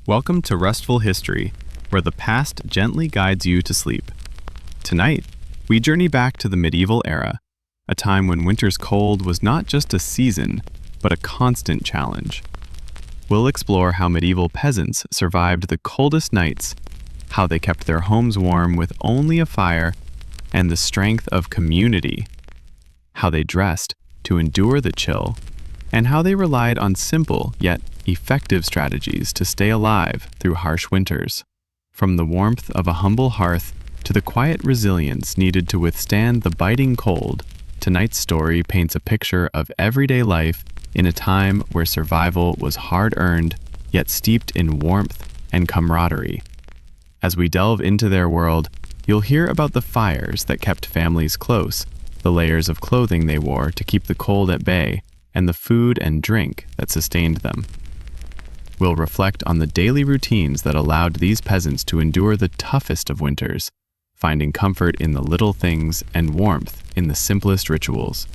Welcome to Restful History, where the past gently guides you to sleep. Tonight, we journey back to the medieval era, a time when winter's cold was not just a season, but a constant challenge. We'll explore how medieval peasants survived the coldest nights, how they kept their homes warm with only a fire, and the strength of community, how they dressed to endure the chill, and how they relied on simple yet effective strategies to stay alive through harsh winters. From the warmth of a humble hearth to the quiet resilience needed to withstand the biting cold, tonight's story paints a picture of everyday life in a time where survival was hard-earned, yet steeped in warmth and camaraderie. As we delve into their world, you'll hear about the fires that kept families close, the layers of clothing they wore to keep the cold at bay, and the food and drink that sustained them. We'll reflect on the daily routines that allowed these peasants to endure the toughest of winters, finding comfort in the little things and warmth in the simplest rituals.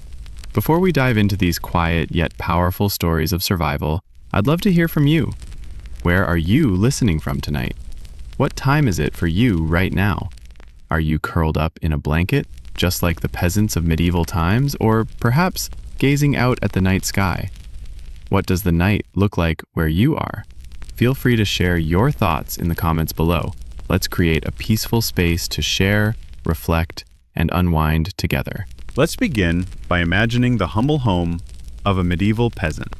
Before we dive into these quiet yet powerful stories of survival, I'd love to hear from you. Where are you listening from tonight? What time is it for you right now? Are you curled up in a blanket, just like the peasants of medieval times, or perhaps gazing out at the night sky? What does the night look like where you are? Feel free to share your thoughts in the comments below. Let's create a peaceful space to share, reflect, and unwind together. Let's begin by imagining the humble home of a medieval peasant.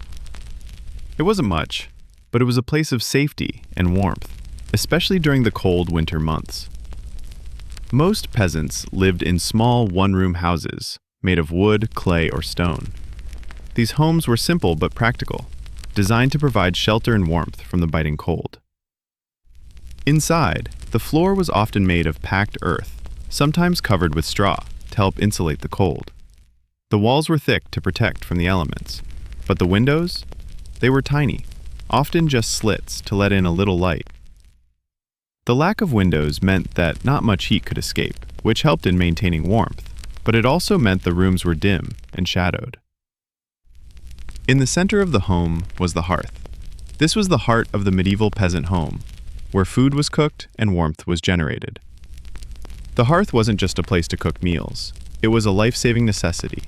It wasn't much, but it was a place of safety and warmth, especially during the cold winter months. Most peasants lived in small one-room houses made of wood, clay, or stone. These homes were simple but practical, designed to provide shelter and warmth from the biting cold. Inside, the floor was often made of packed earth, sometimes covered with straw to help insulate the cold. The walls were thick to protect from the elements, but the windows, they were tiny, often just slits to let in a little light. The lack of windows meant that not much heat could escape, which helped in maintaining warmth, but it also meant the rooms were dim and shadowed. In the center of the home was the hearth. This was the heart of the medieval peasant home, where food was cooked and warmth was generated. The hearth wasn't just a place to cook meals, it was a life-saving necessity.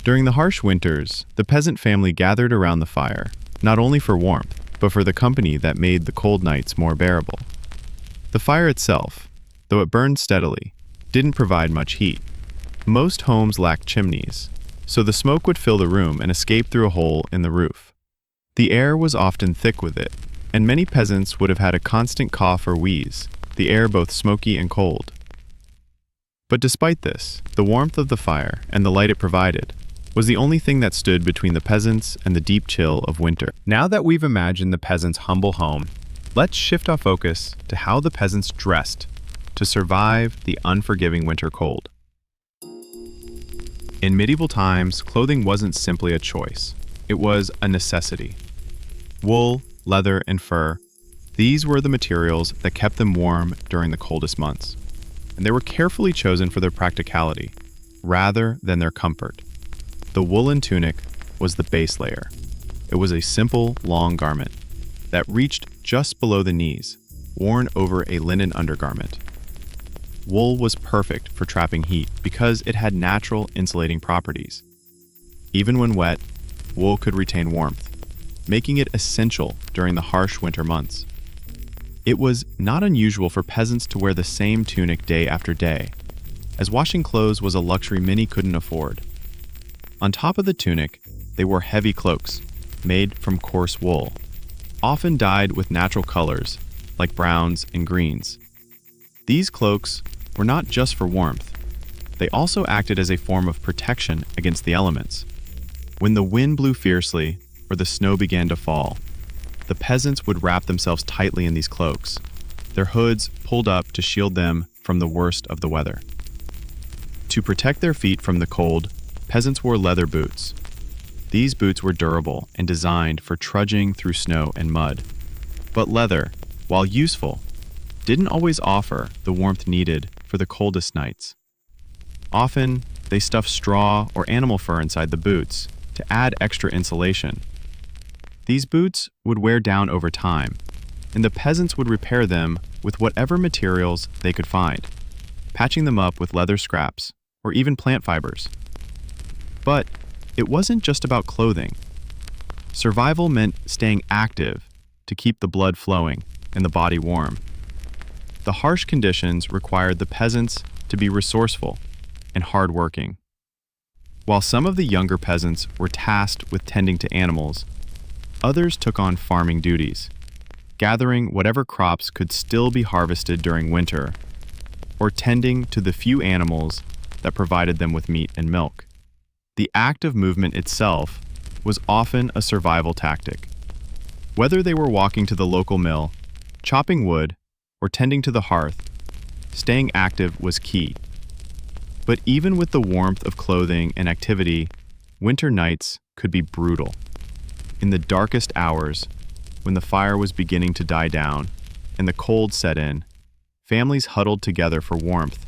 During the harsh winters, the peasant family gathered around the fire, not only for warmth, but for the company that made the cold nights more bearable. The fire itself, though it burned steadily, didn't provide much heat. Most homes lacked chimneys, so the smoke would fill the room and escape through a hole in the roof. The air was often thick with it, and many peasants would have had a constant cough or wheeze, the air both smoky and cold. But despite this, the warmth of the fire and the light it provided was the only thing that stood between the peasants and the deep chill of winter. Now that we've imagined the peasant's humble home, let's shift our focus to how the peasants dressed to survive the unforgiving winter cold. In medieval times, clothing wasn't simply a choice. It was a necessity. Wool, leather, and fur, these were the materials that kept them warm during the coldest months. And they were carefully chosen for their practicality, rather than their comfort. The woolen tunic was the base layer. It was a simple, long garment that reached just below the knees, worn over a linen undergarment. Wool was perfect for trapping heat because it had natural insulating properties. Even when wet, wool could retain warmth, making it essential during the harsh winter months. It was not unusual for peasants to wear the same tunic day after day, as washing clothes was a luxury many couldn't afford. On top of the tunic, they wore heavy cloaks, made from coarse wool, often dyed with natural colors, like browns and greens. These cloaks were not just for warmth, they also acted as a form of protection against the elements. When the wind blew fiercely or the snow began to fall, the peasants would wrap themselves tightly in these cloaks, their hoods pulled up to shield them from the worst of the weather. To protect their feet from the cold, peasants wore leather boots. These boots were durable and designed for trudging through snow and mud. But leather, while useful, didn't always offer the warmth needed for the coldest nights. Often, they stuffed straw or animal fur inside the boots to add extra insulation. These boots would wear down over time, and the peasants would repair them with whatever materials they could find, patching them up with leather scraps or even plant fibers. But it wasn't just about clothing. Survival meant staying active to keep the blood flowing and the body warm. The harsh conditions required the peasants to be resourceful and hardworking. While some of the younger peasants were tasked with tending to animals, others took on farming duties, gathering whatever crops could still be harvested during winter, or tending to the few animals that provided them with meat and milk. The act of movement itself was often a survival tactic. Whether they were walking to the local mill, chopping wood, or tending to the hearth, staying active was key. But even with the warmth of clothing and activity, winter nights could be brutal. In the darkest hours, when the fire was beginning to die down and the cold set in, families huddled together for warmth,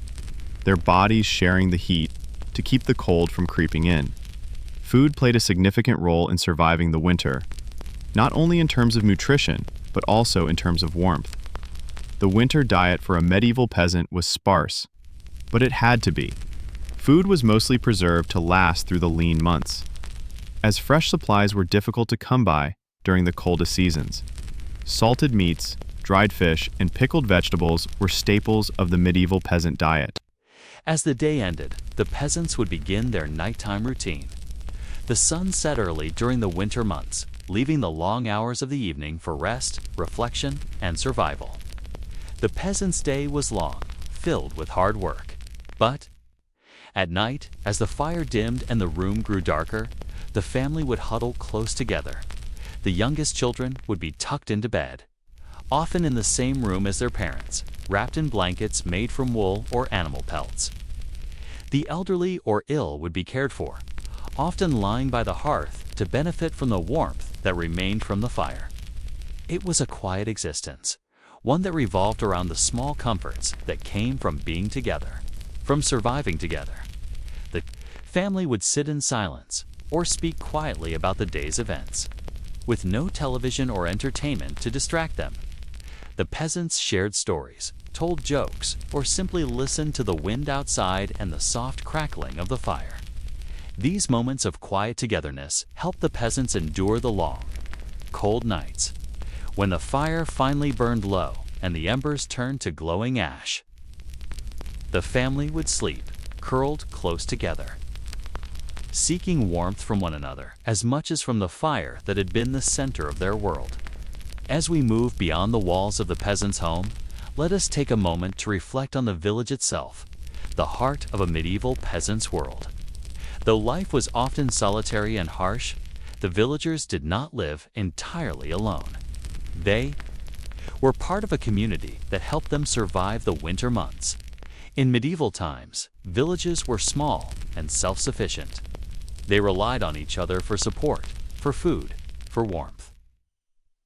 their bodies sharing the heat to keep the cold from creeping in. Food played a significant role in surviving the winter, not only in terms of nutrition, but also in terms of warmth. The winter diet for a medieval peasant was sparse, but it had to be. Food was mostly preserved to last through the lean months, as fresh supplies were difficult to come by during the coldest seasons. Salted meats, dried fish, and pickled vegetables were staples of the medieval peasant diet. As the day ended, the peasants would begin their nighttime routine. The sun set early during the winter months, leaving the long hours of the evening for rest, reflection, and survival. The peasant's day was long, filled with hard work. But at night, as the fire dimmed and the room grew darker, the family would huddle close together. The youngest children would be tucked into bed, often in the same room as their parents, wrapped in blankets made from wool or animal pelts. The elderly or ill would be cared for, often lying by the hearth to benefit from the warmth that remained from the fire. It was a quiet existence, one that revolved around the small comforts that came from being together, from surviving together. The family would sit in silence or speak quietly about the day's events, with no television or entertainment to distract them. The peasants shared stories, told jokes, or simply listened to the wind outside and the soft crackling of the fire. These moments of quiet togetherness helped the peasants endure the long, cold nights. When the fire finally burned low and the embers turned to glowing ash, the family would sleep, curled close together, seeking warmth from one another as much as from the fire that had been the center of their world. As we move beyond the walls of the peasant's home, let us take a moment to reflect on the village itself, the heart of a medieval peasant's world. Though life was often solitary and harsh, the villagers did not live entirely alone. They were part of a community that helped them survive the winter months. In medieval times, villages were small and self-sufficient. They relied on each other for support, for food, for warmth.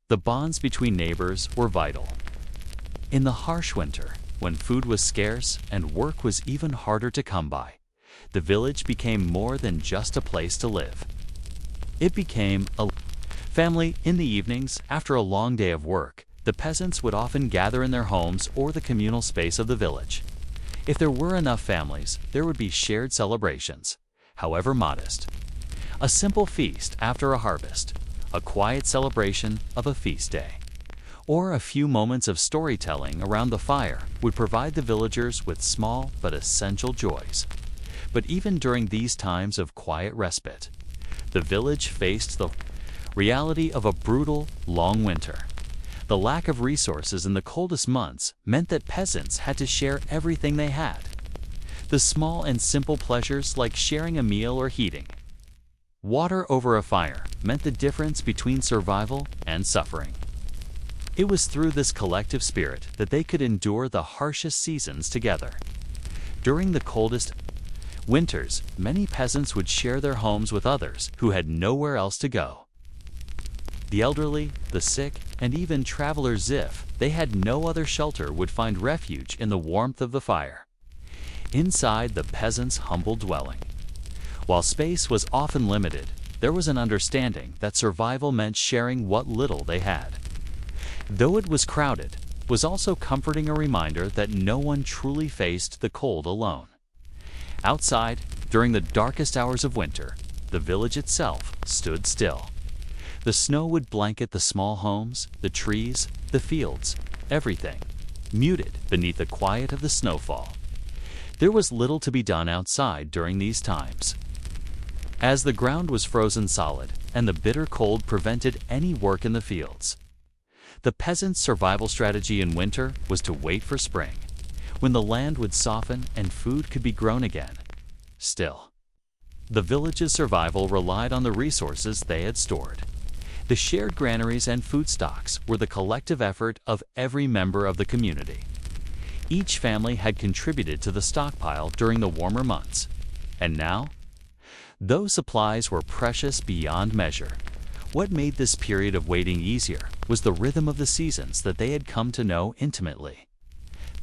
The bonds between neighbors were vital. In the harsh winter, when food was scarce and work was even harder to come by, the village became more than just a place to live. It became a family. In the evenings, after a long day of work, the peasants would often gather in their homes or the communal space of the village. If there were enough families, there would be shared celebrations, however modest. A simple feast after a harvest, a quiet celebration of a feast day, or a few moments of storytelling around the fire would provide the villagers with small but essential joys. But even during these times of quiet respite, the village faced the reality of a brutal, long winter. The lack of resources in the coldest months meant that peasants had to share everything they had. The small and simple pleasures like sharing a meal or heating water over a fire meant the difference between survival and suffering. It was through this collective spirit that they could endure the harshest seasons together. During the coldest winters, many peasants would share their homes with others who had nowhere else to go. The elderly, the sick, and even travelers, if they had no other shelter, would find refuge in the warmth of the fire, inside the peasants' humble dwelling. While space was often limited, there was an understanding that survival meant sharing what little they had. Though it was crowded, was also comforting a reminder that no one truly faced the cold alone. Outside, during the darkest hours of winter, the village itself stood still. The snow would blanket the small homes, the trees, the fields, everything, muted beneath the quiet of the snowfall. There was little to be done outside during these times. As the ground was frozen solid and the bitter cold prevented any work in the fields, the peasants' survival strategy in winter was to wait for spring, when the land would soften and food could be grown again. Still, the village's survival relied on the resources they had stored. The shared granaries and food stocks were the collective effort of every member of the community. Each family had contributed to the stockpile during the warmer months, and now, those supplies were precious beyond measure. What made this period of waiting easier was the rhythm of the seasons that they had come to know intimately.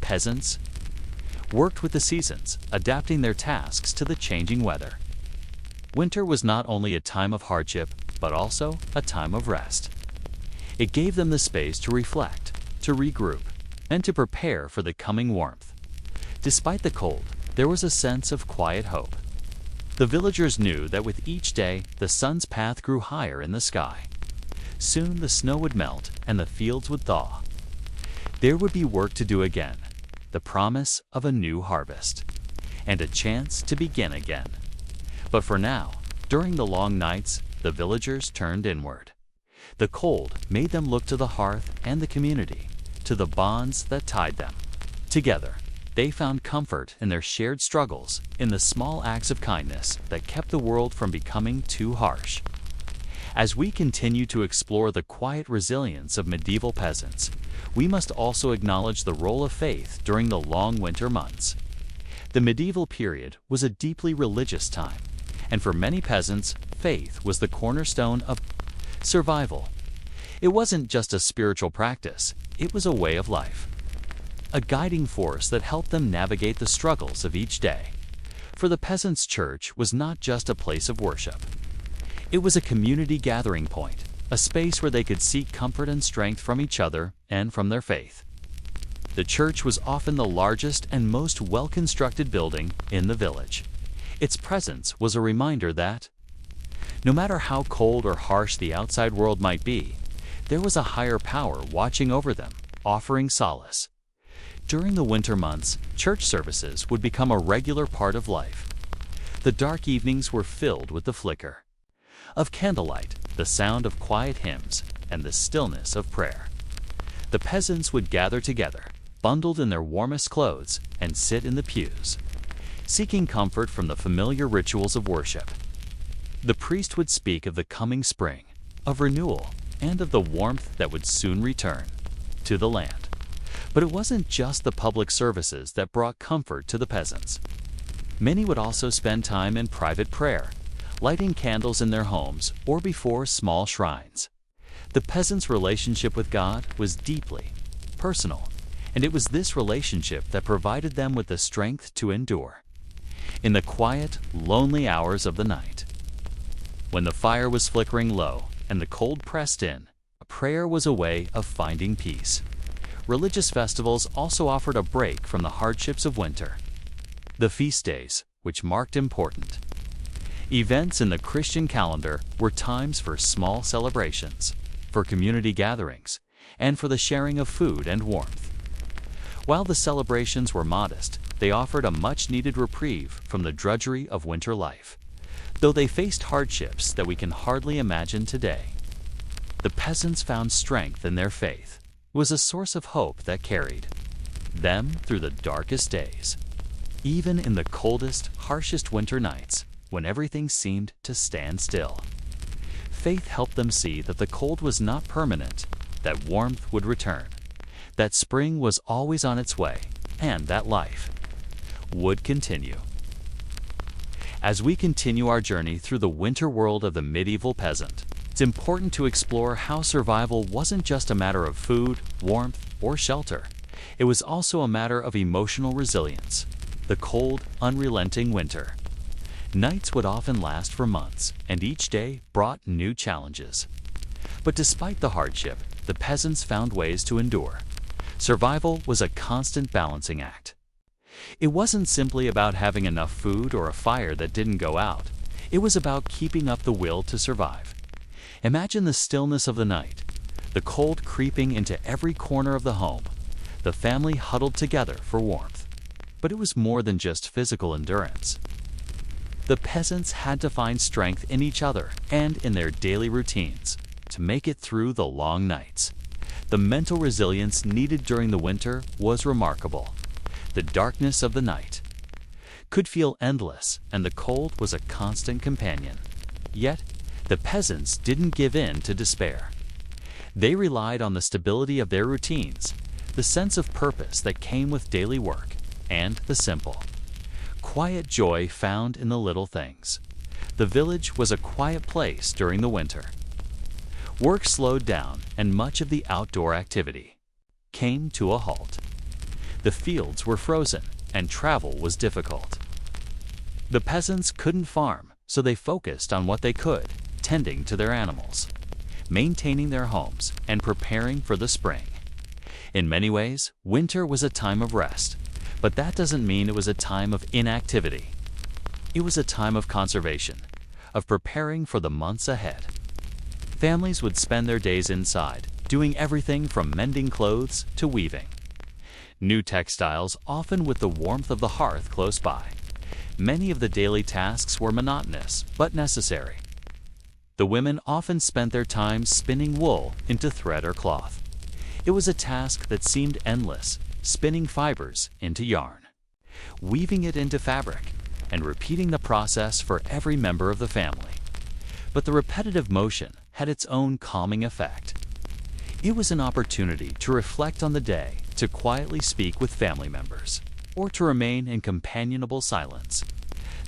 Peasants worked with the seasons, adapting their tasks to the changing weather. Winter was not only a time of hardship, but also a time of rest. It gave them the space to reflect, to regroup, and to prepare for the coming warmth. Despite the cold, there was a sense of quiet hope. The villagers knew that with each day, the sun's path grew higher in the sky. Soon the snow would melt and the fields would thaw. There would be work to do again, the promise of a new harvest, and a chance to begin again. But for now, during the long nights, the villagers turned inward. The cold made them look to the hearth and the community, to the bonds that tied them. Together, they found comfort in their shared struggles, in the small acts of kindness that kept the world from becoming too harsh. As we continue to explore the quiet resilience of medieval peasants, we must also acknowledge the role of faith during the long winter months. The medieval period was a deeply religious time, and for many peasants, faith was the cornerstone of survival. It wasn't just a spiritual practice, it was a way of life. A guiding force that helped them navigate the struggles of each day. For the peasants' church was not just a place of worship. It was a community gathering point, a space where they could seek comfort and strength from each other and from their faith. The church was often the largest and most well-constructed building in the village. Its presence was a reminder that, no matter how cold or harsh the outside world might be, there was a higher power watching over them, offering solace. During the winter months, church services would become a regular part of life. The dark evenings were filled with the flicker of candlelight, the sound of quiet hymns, and the stillness of prayer. The peasants would gather together, bundled in their warmest clothes, and sit in the pews, seeking comfort from the familiar rituals of worship. The priest would speak of the coming spring, of renewal, and of the warmth that would soon return to the land. But it wasn't just the public services that brought comfort to the peasants. Many would also spend time in private prayer, lighting candles in their homes or before small shrines. The peasants' relationship with God was deeply personal, and it was this relationship that provided them with the strength to endure. In the quiet, lonely hours of the night, when the fire was flickering low and the cold pressed in, prayer was a way of finding peace. Religious festivals also offered a break from the hardships of winter. The feast days, which marked important events in the Christian calendar, were times for small celebrations, for community gatherings, and for the sharing of food and warmth. While the celebrations were modest, they offered a much-needed reprieve from the drudgery of winter life, though they faced hardships that we can hardly imagine today. The peasants found strength in their faith. It was a source of hope that carried them through the darkest days. Even in the coldest, harshest winter nights, when everything seemed to stand still, faith helped them see that the cold was not permanent, that warmth would return, that spring was always on its way, and that life would continue. As we continue our journey through the winter world of the medieval peasant, it's important to explore how survival wasn't just a matter of food, warmth, or shelter. It was also a matter of emotional resilience. The cold, unrelenting winter. Nights would often last for months, and each day brought new challenges. But despite the hardship, the peasants found ways to endure. Survival was a constant balancing act. It wasn't simply about having enough food or a fire that didn't go out. It was about keeping up the will to survive. Imagine the stillness of the night, the cold creeping into every corner of the home, the family huddled together for warmth. But it was more than just physical endurance. The peasants had to find strength in each other and in their daily routines to make it through the long nights. The mental resilience needed during the winter was remarkable. The darkness of the night could feel endless, and the cold was a constant companion. Yet, the peasants didn't give in to despair. They relied on the stability of their routines, the sense of purpose that came with daily work, and the simple, quiet joy found in the little things. The village was a quiet place during the winter. Work slowed down, and much of the outdoor activity came to a halt. The fields were frozen, and travel was difficult. The peasants couldn't farm, so they focused on what they could, tending to their animals, maintaining their homes, and preparing for the spring. In many ways, winter was a time of rest, but that doesn't mean it was a time of inactivity. It was a time of conservation, of preparing for the months ahead. Families would spend their days inside, doing everything from mending clothes to weaving. New textiles, often with the warmth of the hearth close by. Many of the daily tasks were monotonous, but necessary. The women often spent their time spinning wool into thread or cloth. It was a task that seemed endless, spinning fibers into yarn, weaving it into fabric, and repeating the process for every member of the family. But the repetitive motion had its own calming effect. It was an opportunity to reflect on the day, to quietly speak with family members, or to remain in companionable silence.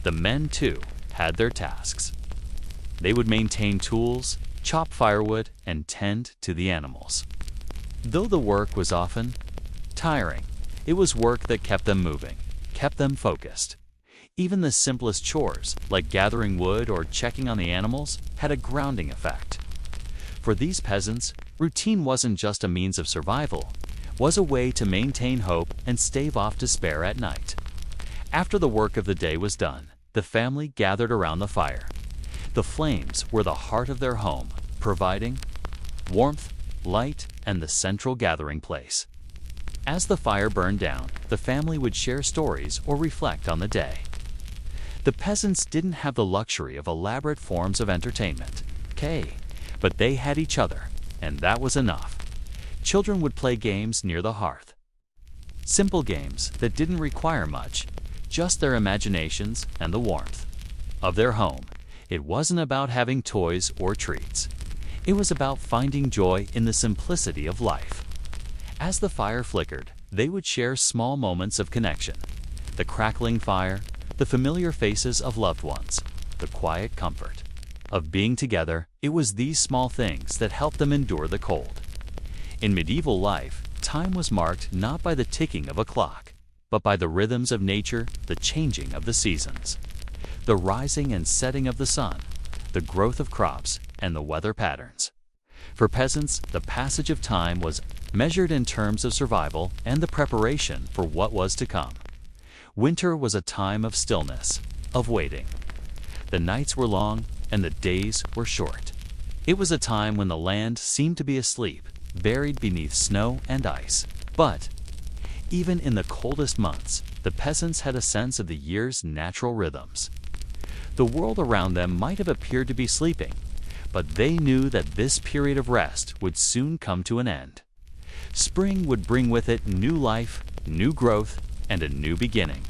The men, too, had their tasks. They would maintain tools, chop firewood, and tend to the animals. Though the work was often tiring, it was work that kept them moving, kept them focused. Even the simplest chores, like gathering wood or checking on the animals, had a grounding effect. For these peasants, routine wasn't just a means of survival, it was a way to maintain hope and stave off despair at night. After the work of the day was done, the family gathered around the fire. The flames were the heart of their home, providing warmth, light, and the central gathering place. As the fire burned down, the family would share stories or reflect on the day. The peasants didn't have the luxury of elaborate forms of entertainment, but they had each other, and that was enough. Children would play games near the hearth. Simple games that didn't require much, just their imaginations and the warmth of their home. It wasn't about having toys or treats. It was about finding joy in the simplicity of life. As the fire flickered, they would share small moments of connection. The crackling fire, the familiar faces of loved ones, the quiet comfort of being together. It was these small things that helped them endure the cold. In medieval life, time was marked not by the ticking of a clock, but by the rhythms of nature, the changing of the seasons, the rising and setting of the sun, the growth of crops, and the weather patterns. For peasants, the passage of time was measured in terms of survival and the preparation for what was to come. Winter was a time of stillness, of waiting. The nights were long and the days were short. It was a time when the land seemed to be asleep, buried beneath snow and ice. But even in the coldest months, the peasants had a sense of the year's natural rhythms. The world around them might have appeared to be sleeping, but they knew that this period of rest would soon come to an end. Spring would bring with it new life, new growth, and a new beginning.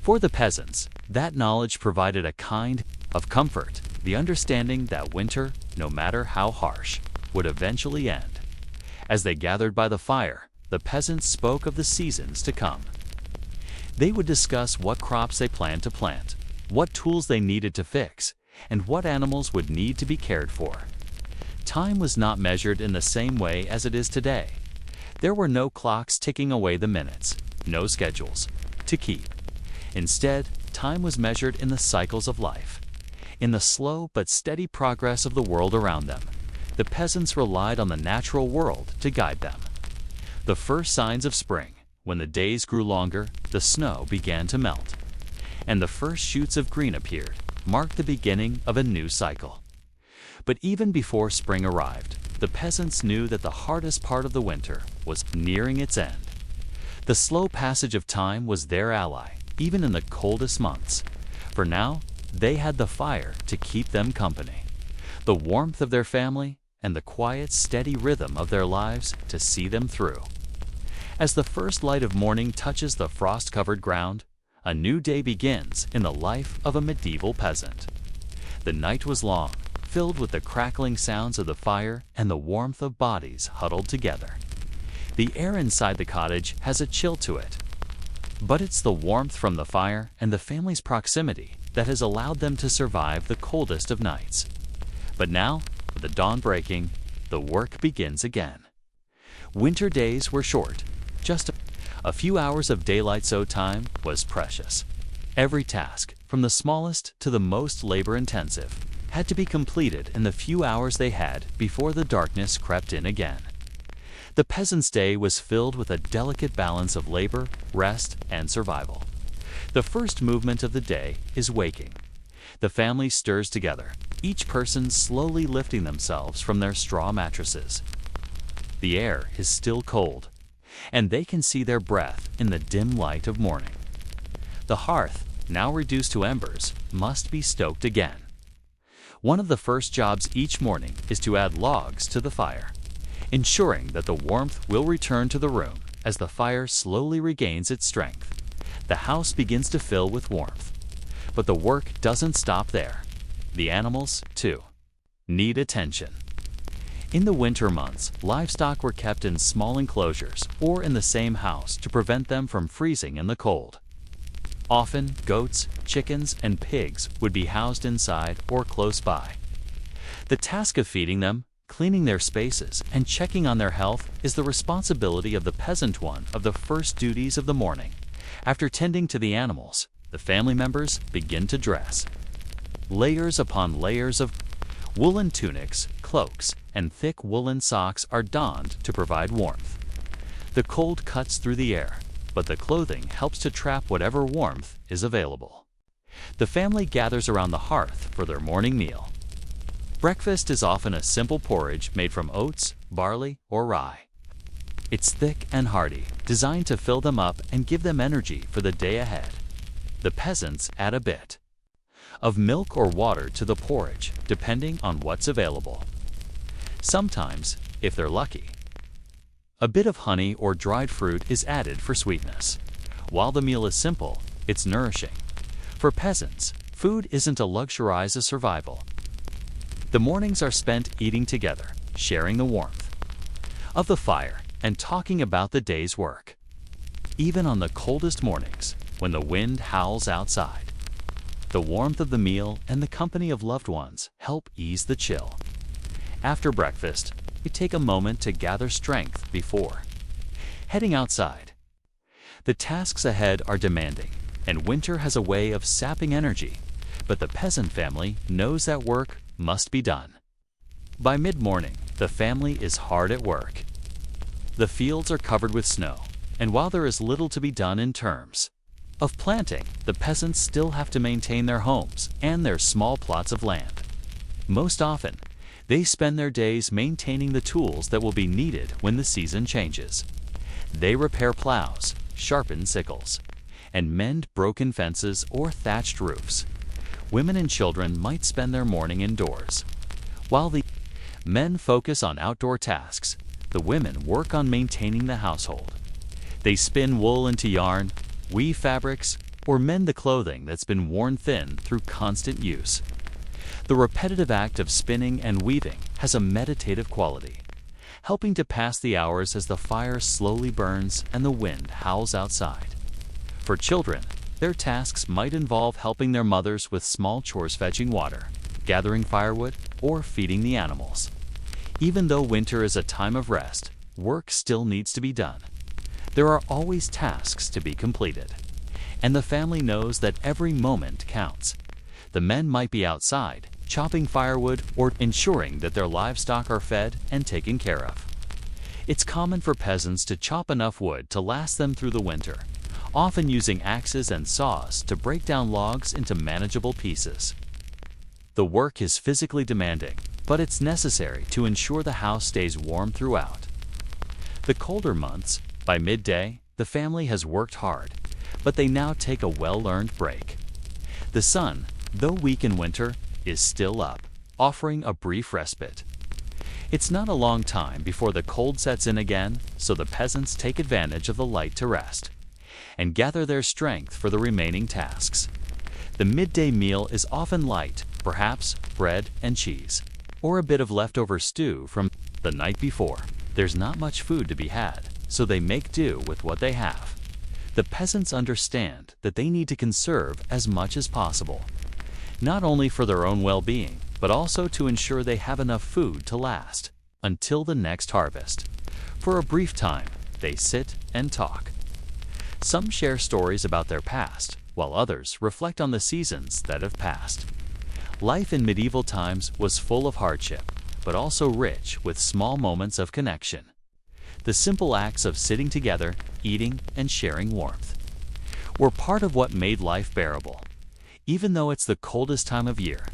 For the peasants, that knowledge provided a kind of comfort, the understanding that winter, no matter how harsh, would eventually end. As they gathered by the fire, the peasants spoke of the seasons to come. They would discuss what crops they planned to plant, what tools they needed to fix, and what animals would need to be cared for. Time was not measured in the same way as it is today. There were no clocks ticking away the minutes, no schedules to keep. Instead, time was measured in the cycles of life, in the slow but steady progress of the world around them. the peasants relied on the natural world to guide them. The first signs of spring, when the days grew longer, the snow began to melt, and the first shoots of green appeared, marked the beginning of a new cycle. But even before spring arrived, the peasants knew that the hardest part of the winter was nearing its end. The slow passage of time was their ally, even in the coldest months. For now, they had the fire to keep them company, the warmth of their family, and the quiet, steady rhythm of their lives to see them through. As the first light of morning touches the frost-covered ground, a new day begins in the life of a medieval peasant. The night was long, filled with the crackling sounds of the fire and the warmth of bodies huddled together. The air inside the cottage has a chill to it, but it's the warmth from the fire and the family's proximity that has allowed them to survive the coldest of nights. But now, with the dawn breaking, the work begins again. Winter days were short. Just a few hours of daylight, so time was precious. Every task, from the smallest to the most labor-intensive, had to be completed in the few hours they had before the darkness crept in again. The peasant's day was filled with a delicate balance of labor, rest, and survival. The first movement of the day is waking. The family stirs together, each person slowly lifting themselves from their straw mattresses. The air is still cold, and they can see their breath in the dim light of morning. The hearth, now reduced to embers, must be stoked again. One of the first jobs each morning is to add logs to the fire, ensuring that the warmth will return to the room as the fire slowly regains its strength. The house begins to fill with warmth. But the work doesn't stop there. The animals, too, need attention. In the winter months, livestock were kept in small enclosures or in the same house to prevent them from freezing in the cold. Often, goats, chickens, and pigs would be housed inside or close by. The task of feeding them, cleaning their spaces, and checking on their health is the responsibility of the peasant, one of the first duties of the morning. After tending to the animals, the family members begin to dress. Layers upon layers of woolen tunics, cloaks, and thick woolen socks are donned to provide warmth. The cold cuts through the air, but the clothing helps to trap whatever warmth is available. The family gathers around the hearth for their morning meal. Breakfast is often a simple porridge made from oats, barley, or rye. It's thick and hearty, designed to fill them up and give them energy for the day ahead. The peasants add a bit of milk or water to the porridge, depending on what's available. Sometimes, if they're lucky, a bit of honey or dried fruit is added for sweetness. While the meal is simple, it's nourishing. For peasants, food isn't a luxury, it's a survival. The mornings are spent eating together, sharing the warmth of the fire, and talking about the day's work. Even on the coldest mornings, when the wind howls outside, the warmth of the meal and the company of loved ones help ease the chill. After breakfast, we take a moment to gather strength before heading outside. The tasks ahead are demanding, and winter has a way of sapping energy, but the peasant family knows that work must be done. By mid-morning, the family is hard at work. The fields are covered with snow, and while there is little to be done in terms of planting, the peasants still have to maintain their homes and their small plots of land. Most often, they spend their days maintaining the tools that will be needed when the season changes. They repair plows, sharpen sickles, and mend broken fences or thatched roofs. Women and children might spend their morning indoors. While the men focus on outdoor tasks, the women work on maintaining the household. They spin wool into yarn, weave fabrics, or mend the clothing that's been worn thin through constant use. The repetitive act of spinning and weaving has a meditative quality, helping to pass the hours as the fire slowly burns and the wind howls outside. For children, their tasks might involve helping their mothers with small chores, fetching water, gathering firewood, or feeding the animals. Even though winter is a time of rest, work still needs to be done. There are always tasks to be completed, and the family knows that every moment counts. The men might be outside, chopping firewood, or ensuring that their livestock are fed and taken care of. It's common for peasants to chop enough wood to last them through the winter, often using axes and saws to break down logs into manageable pieces. The work is physically demanding, but it's necessary to ensure the house stays warm throughout. The colder months, by midday, the family has worked hard, but they now take a well-earned break. The sun, though weak in winter, is still up, offering a brief respite. It's not a long time before the cold sets in again, so the peasants take advantage of the light to rest and gather their strength for the remaining tasks. The midday meal is often light, perhaps bread and cheese, or a bit of leftover stew from the night before. There's not much food to be had, so they make do with what they have. The peasants understand that they need to conserve as much as possible, not only for their own well-being, but also to ensure they have enough food to last until the next harvest. For a brief time, they sit and talk. Some share stories about their past, while others reflect on the seasons that have passed. Life in medieval times was full of hardship, but also rich with small moments of connection. The simple acts of sitting together, eating, and sharing warmth were part of what made life bearable. Even though it's the coldest time of year,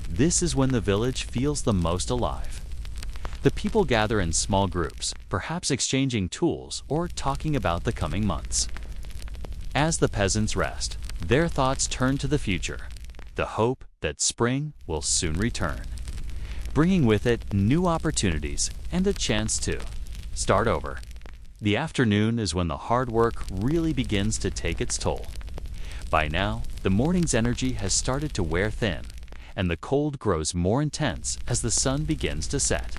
this is when the village feels the most alive. The people gather in small groups, perhaps exchanging tools or talking about the coming months. As the peasants rest, their thoughts turn to the future, the hope that spring will soon return, bringing with it new opportunities and a chance to start over. The afternoon is when the hard work really begins to take its toll. By now, the morning's energy has started to wear thin, and the cold grows more intense as the sun begins to set.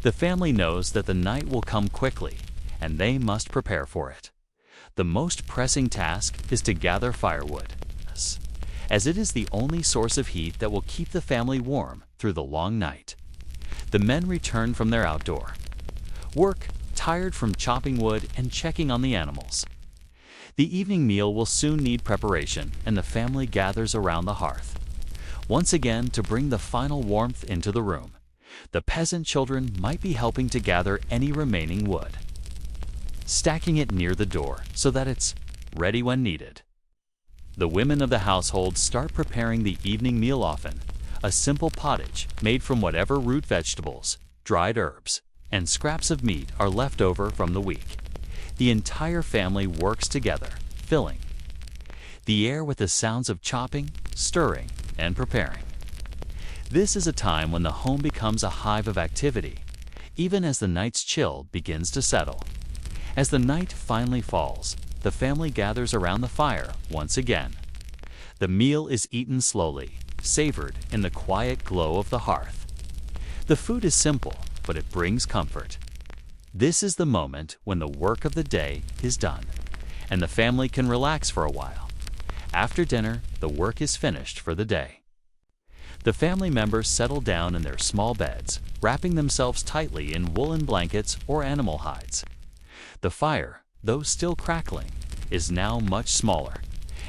The family knows that the night will come quickly, and they must prepare for it. The most pressing task is to gather firewood, as it is the only source of heat that will keep the family warm through the long night. The men return from their outdoor work, tired from chopping wood and checking on the animals. The evening meal will soon need preparation, and the family gathers around the hearth, once again to bring the final warmth into the room. The peasant children might be helping to gather any remaining wood, stacking it near the door so that it's ready when needed. The women of the household start preparing the evening meal often, a simple pottage made from whatever root vegetables, dried herbs, and scraps of meat are left over from the week. The entire family works together, filling the air with the sounds of chopping, stirring, and preparing. This is a time when the home becomes a hive of activity, even as the night's chill begins to settle. As the night finally falls, the family gathers around the fire once again. The meal is eaten slowly, savored in the quiet glow of the hearth. The food is simple, but it brings comfort. This is the moment when the work of the day is done, and the family can relax for a while. After dinner, the work is finished for the day. The family members settle down in their small beds, wrapping themselves tightly in woolen blankets or animal hides. The fire, though still crackling, is now much smaller,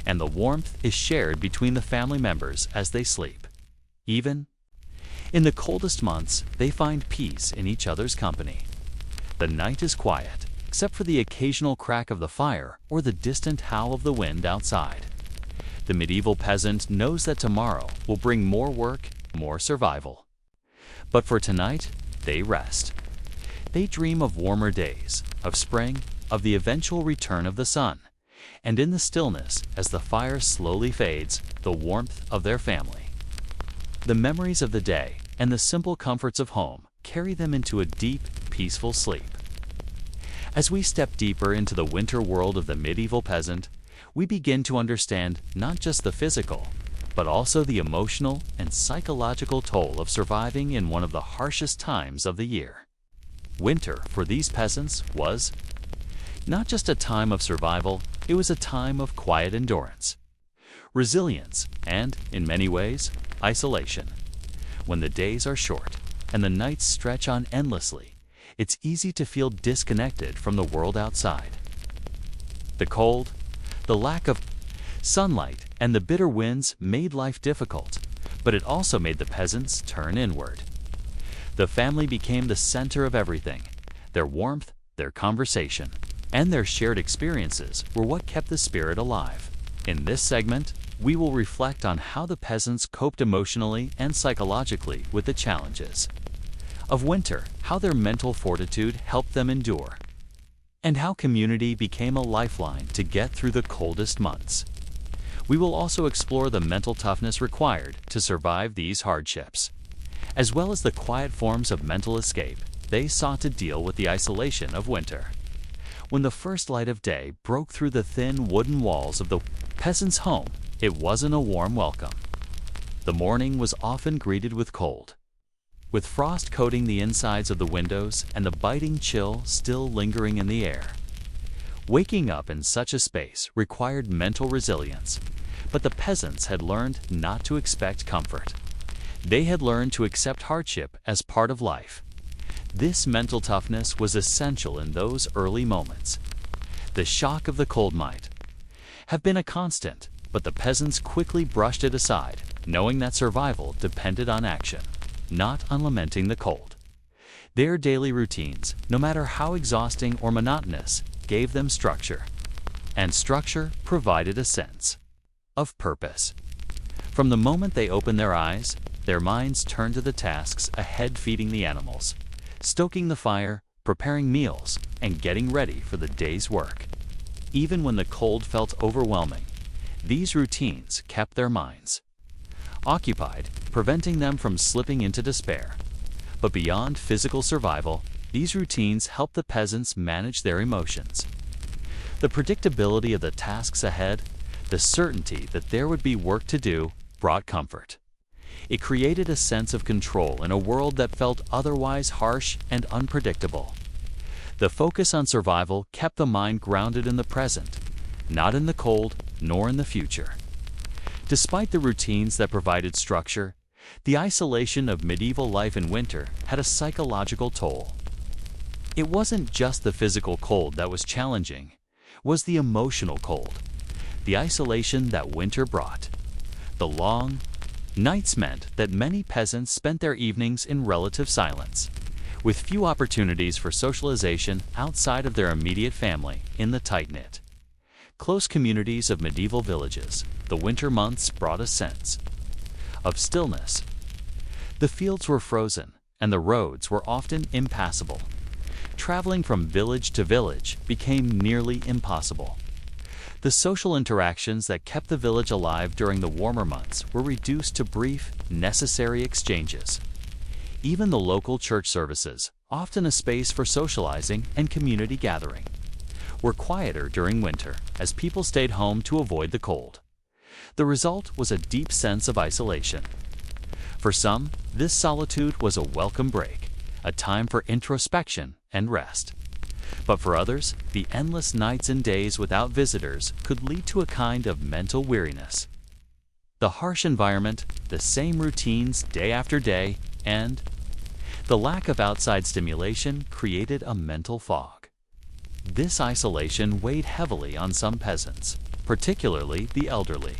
and the warmth is shared between the family members as they sleep. Even in the coldest months, they find peace in each other's company. The night is quiet, except for the occasional crack of the fire or the distant howl of the wind outside. The medieval peasant knows that tomorrow will bring more work, more survival. But for tonight, they rest. They dream of warmer days, of spring, of the eventual return of the sun, and in the stillness, as the fire slowly fades, the warmth of their family. The memories of the day and the simple comforts of home carry them into a deep, peaceful sleep. As we step deeper into the winter world of the medieval peasant, we begin to understand not just the physical, but also the emotional and psychological toll of surviving in one of the harshest times of the year. Winter, for these peasants, was not just a time of survival, it was a time of quiet endurance, resilience, and, in many ways, isolation. When the days are short and the nights stretch on endlessly, it's easy to feel disconnected from the world outside. The cold, the lack of sunlight, and the bitter winds made life difficult, but it also made the peasants turn inward. The family became the center of everything. Their warmth, their conversation, and their shared experiences were what kept the spirit alive. In this segment, we will reflect on how the peasants coped emotionally and psychologically with the challenges of winter, how their mental fortitude helped them endure, and how community became a lifeline to get through the coldest months. We will also explore the mental toughness required to survive these hardships, as well as the quiet forms of mental escape they sought to deal with the isolation of winter. When the first light of day broke through the thin wooden walls of the peasant's home, it wasn't a warm welcome. The morning was often greeted with cold, with frost coating the insides of the windows and the biting chill still lingering in the air. Waking up in such a space required mental resilience, but the peasants had learned not to expect comfort. They had learned to accept hardship as part of life. This mental toughness was essential in those early moments. The shock of the cold might have been a constant, but the peasants quickly brushed it aside, knowing that survival depended on action, not on lamenting the cold. Their daily routines, no matter how exhausting or monotonous, gave them structure, and structure provided a sense of purpose. From the moment they opened their eyes, their minds turned to the tasks ahead, feeding the animals, stoking the fire, preparing meals, and getting ready for the day's work. Even when the cold felt overwhelming, these routines kept their minds occupied, preventing them from slipping into despair. But beyond physical survival, these routines helped the peasants manage their emotions. The predictability of the tasks ahead, the certainty that there would be work to do, brought comfort. It created a sense of control in a world that felt otherwise harsh and unpredictable. The focus on survival kept the mind grounded in the present, not in the cold nor in the future. Despite the routines that provided structure, the isolation of medieval life in winter had a psychological toll. It wasn't just the physical cold that was challenging, it was the emotional cold, the isolation that winter brought. The long nights meant that many peasants spent their evenings in relative silence, with few opportunities for socialization outside of their immediate family in the tight-knit, close communities of medieval villages. The winter months brought a sense of stillness. The fields were frozen, and the roads were often impassable. Traveling from village to village became nearly impossible. The social interactions that kept the village alive during the warmer months were reduced to brief, necessary exchanges. Even the local church services, often a space for socializing and community gathering, were quieter during winter as people stayed home to avoid the cold. The result was a deep sense of isolation. For some, this solitude was a welcome break, a time for introspection and rest. But for others, the endless nights and days without visitors could lead to a kind of mental weariness. The harsh environment, the same routines day after day, and the lack of outside stimulation created a mental fog. This isolation weighed heavily on some peasants, particularly the elderly,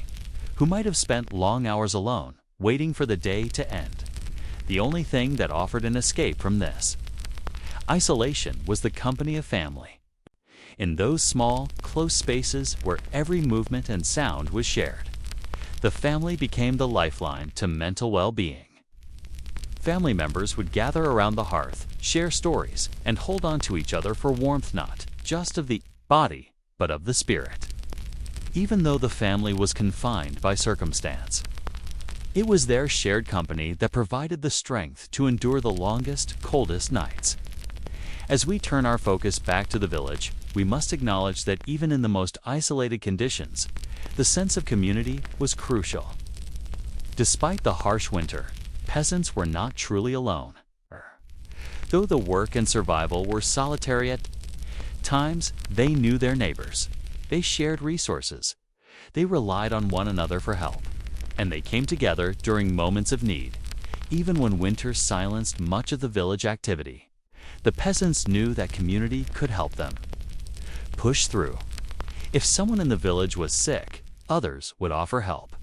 who might have spent long hours alone, waiting for the day to end. The only thing that offered an escape from this isolation was the company of family. In those small, close spaces where every movement and sound was shared, the family became the lifeline to mental well-being. Family members would gather around the hearth, share stories, and hold on to each other for warmth, not just of the body, but of the spirit. Even though the family was confined by circumstance, it was their shared company that provided the strength to endure the longest, coldest nights. As we turn our focus back to the village, we must acknowledge that even in the most isolated conditions, the sense of community was crucial. Despite the harsh winter, peasants were not truly alone. Though the work and survival were solitary at times, they knew their neighbors. They shared resources. They relied on one another for help. And they came together during moments of need, even when winter silenced much of the village activity. The peasants knew that community could help them push through. If someone in the village was sick, others would offer help.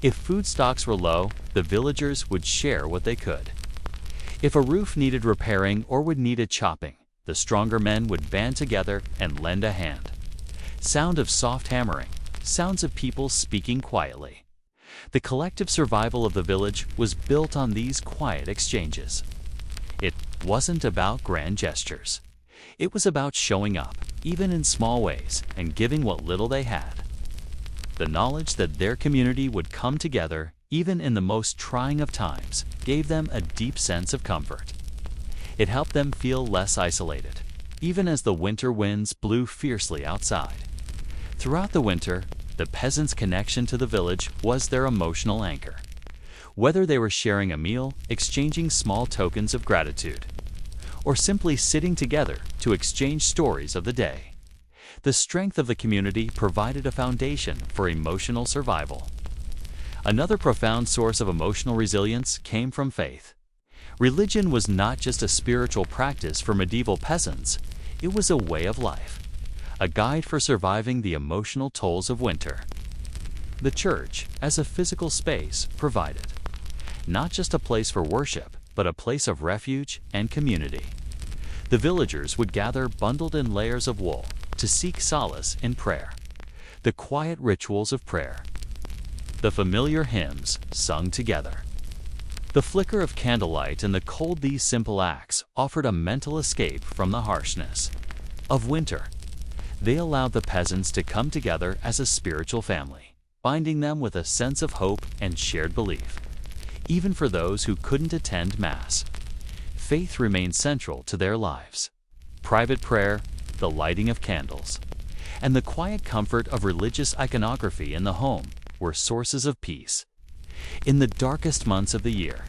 If food stocks were low, the villagers would share what they could. If a roof needed repairing or would need a chopping, the stronger men would band together and lend a hand. Sound of soft hammering, sounds of people speaking quietly. The collective survival of the village was built on these quiet exchanges. It wasn't about grand gestures. It was about showing up, even in small ways, and giving what little they had. The knowledge that their community would come together, even in the most trying of times, gave them a deep sense of comfort. It helped them feel less isolated, even as the winter winds blew fiercely outside. Throughout the winter, the peasants' connection to the village was their emotional anchor. Whether they were sharing a meal, exchanging small tokens of gratitude, or simply sitting together to exchange stories of the day, the strength of the community provided a foundation for emotional survival. Another profound source of emotional resilience came from faith. Religion was not just a spiritual practice for medieval peasants, it was a way of life, a guide for surviving the emotional tolls of winter. The church, as a physical space, provided not just a place for worship, but a place of refuge and community. The villagers would gather bundled in layers of wool to seek solace in prayer, the quiet rituals of prayer, the familiar hymns sung together. The flicker of candlelight and the cold these simple acts offered a mental escape from the harshness of winter. They allowed the peasants to come together as a spiritual family, binding them with a sense of hope and shared belief. Even for those who couldn't attend Mass, faith remained central to their lives. Private prayer, the lighting of candles, and the quiet comfort of religious iconography in the home were sources of peace. In the darkest months of the year,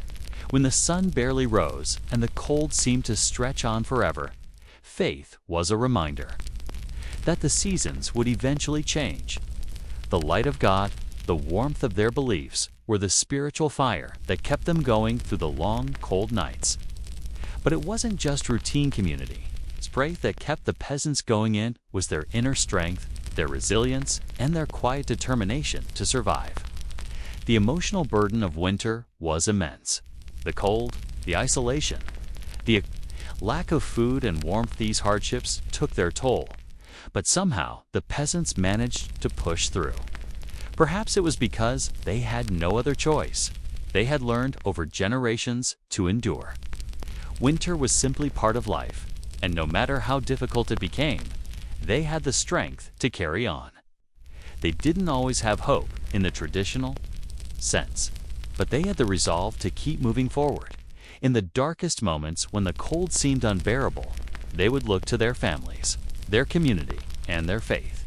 when the sun barely rose and the cold seemed to stretch on forever, faith was a reminder that the seasons would eventually change. The light of God, the warmth of their beliefs, were the spiritual fire that kept them going through the long, cold nights. But it wasn't just routine community. Strength that kept the peasants going in was their inner strength, their resilience, and their quiet determination to survive. The emotional burden of winter was immense. The cold, the isolation, the lack of food and warmth, these hardships took their toll. But somehow, the peasants managed to push through. Perhaps it was because they had no other choice. They had learned over generations to endure. Winter was simply part of life, and no matter how difficult it became, they had the strength to carry on. They didn't always have hope in the traditional sense, but they had the resolve to keep moving forward. In the darkest moments when the cold seemed unbearable, they would look to their families, their community, and their faith.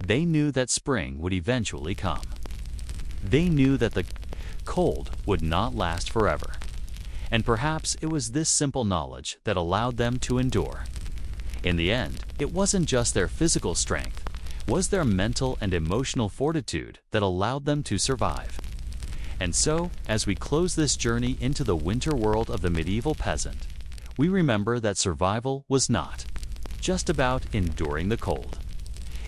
They knew that spring would eventually come. They knew that the cold would not last forever. And perhaps it was this simple knowledge that allowed them to endure. In the end, it wasn't just their physical strength, it was their mental and emotional fortitude that allowed them to survive. And so, as we close this journey into the winter world of the medieval peasant, we remember that survival was not just about enduring the cold.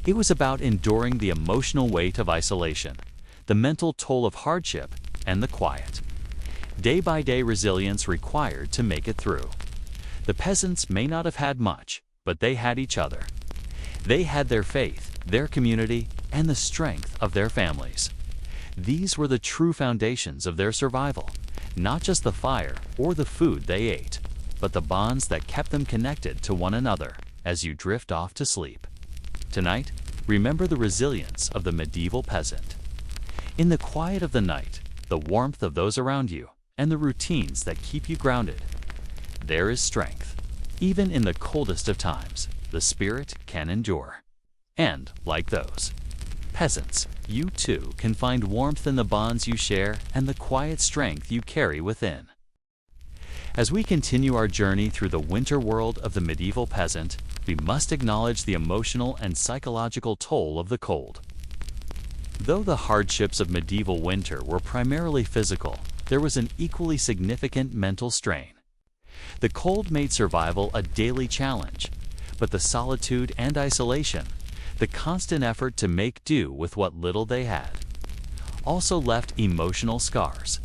It was about enduring the emotional weight of isolation, the mental toll of hardship, and the quiet, day-by-day resilience required to make it through. The peasants may not have had much, but they had each other. They had their faith, their community, and the strength of their families. These were the true foundations of their survival, not just the fire or the food they ate, but the bonds that kept them connected to one another as you drift off to sleep. Tonight, remember the resilience of the medieval peasant. In the quiet of the night, the warmth of those around you, and the routines that keep you grounded, there is strength. Even in the coldest of times, the spirit can endure. And, like those peasants, you too can find warmth in the bonds you share and the quiet strength you carry within. As we continue our journey through the winter world of the medieval peasant, we must acknowledge the emotional and psychological toll of the cold. Though the hardships of medieval winter were primarily physical, there was an equally significant mental strain. The cold made survival a daily challenge, but the solitude and isolation, the constant effort to make do with what little they had, also left emotional scars.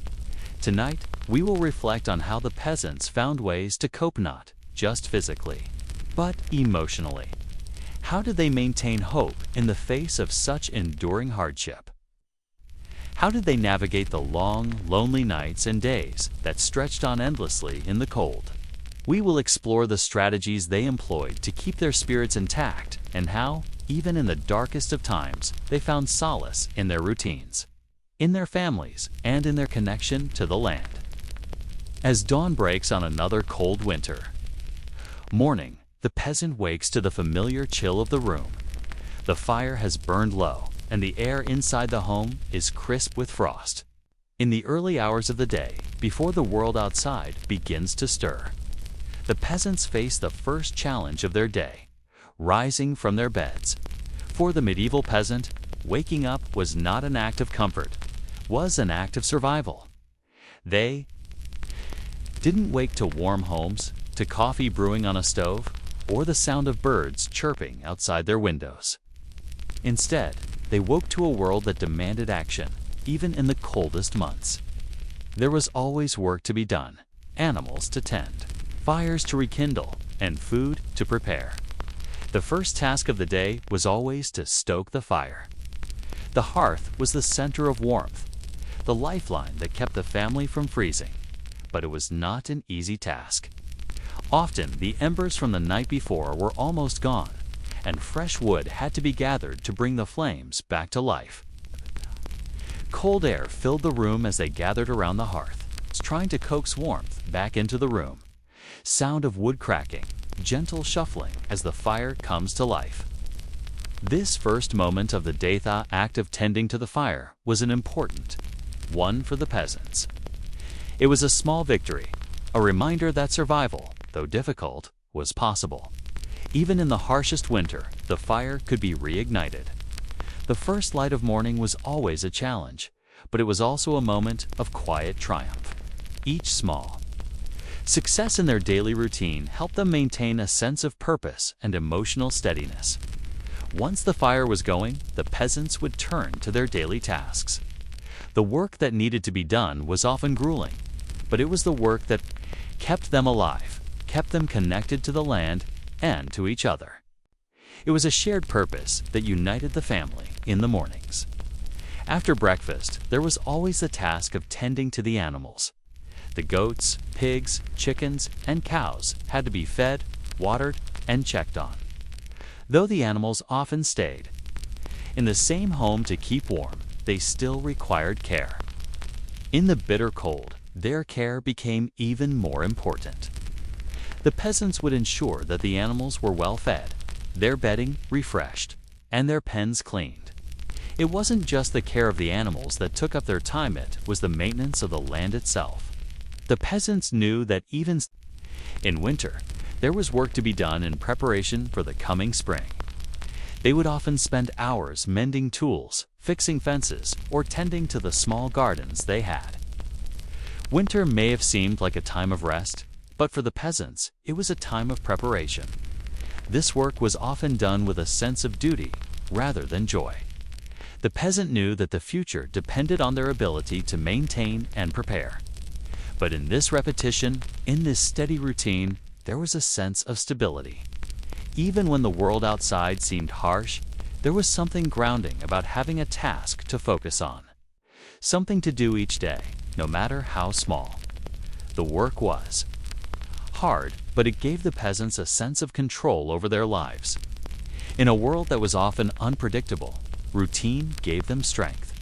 Tonight, we will reflect on how the peasants found ways to cope not just physically, but emotionally. How did they maintain hope in the face of such enduring hardship? How did they navigate the long, lonely nights and days that stretched on endlessly in the cold? We will explore the strategies they employed to keep their spirits intact and how, even in the darkest of times, they found solace in their routines, in their families, and in their connection to the land. As dawn breaks on another cold winter morning, the peasant wakes to the familiar chill of the room. The fire has burned low, and the air inside the home is crisp with frost. In the early hours of the day, before the world outside begins to stir, the peasants face the first challenge of their day, rising from their beds. For the medieval peasant, waking up was not an act of comfort, was an act of survival. They didn't wake to warm homes, to coffee brewing on a stove, or the sound of birds chirping outside their windows. Instead, they woke to a world that demanded action, even in the coldest months. There was always work to be done, animals to tend, fires to rekindle, and food to prepare. The first task of the day was always to stoke the fire. The hearth was the center of warmth, the lifeline that kept the family from freezing. But it was not an easy task. Often, the embers from the night before were almost gone, and fresh wood had to be gathered to bring the flames back to life. Cold air filled the room as they gathered around the hearth, trying to coax warmth back into the room. Sound of wood cracking, gentle shuffling as the fire comes to life. This first moment of the Datha act of tending to the fire was an important one for the peasants. It was a small victory, a reminder that survival, though difficult, was possible. Even in the harshest winter, the fire could be reignited. The first light of morning was always a challenge, but it was also a moment of quiet triumph, each small. Success in their daily routine helped them maintain a sense of purpose and emotional steadiness. Once the fire was going, the peasants would turn to their daily tasks. The work that needed to be done was often grueling, but it was the work that kept them alive, kept them connected to the land and to each other. It was a shared purpose that united the family in the mornings. After breakfast, there was always the task of tending to the animals. The goats, pigs, chickens, and cows had to be fed, watered, and checked on. Though the animals often stayed in the same home to keep warm, they still required care. In the bitter cold, their care became even more important. The peasants would ensure that the animals were well fed, their bedding refreshed, and their pens cleaned. It wasn't just the care of the animals that took up their time, it was the maintenance of the land itself. The peasants knew that even in winter, there was work to be done in preparation for the coming spring. They would often spend hours mending tools, fixing fences, or tending to the small gardens they had. Winter may have seemed like a time of rest, but for the peasants, it was a time of preparation. This work was often done with a sense of duty rather than joy. The peasant knew that the future depended on their ability to maintain and prepare. But in this repetition, in this steady routine, there was a sense of stability. Even when the world outside seemed harsh, there was something grounding about having a task to focus on. Something to do each day, no matter how small. The work was hard, but it gave the peasants a sense of control over their lives. In a world that was often unpredictable, routine gave them strength.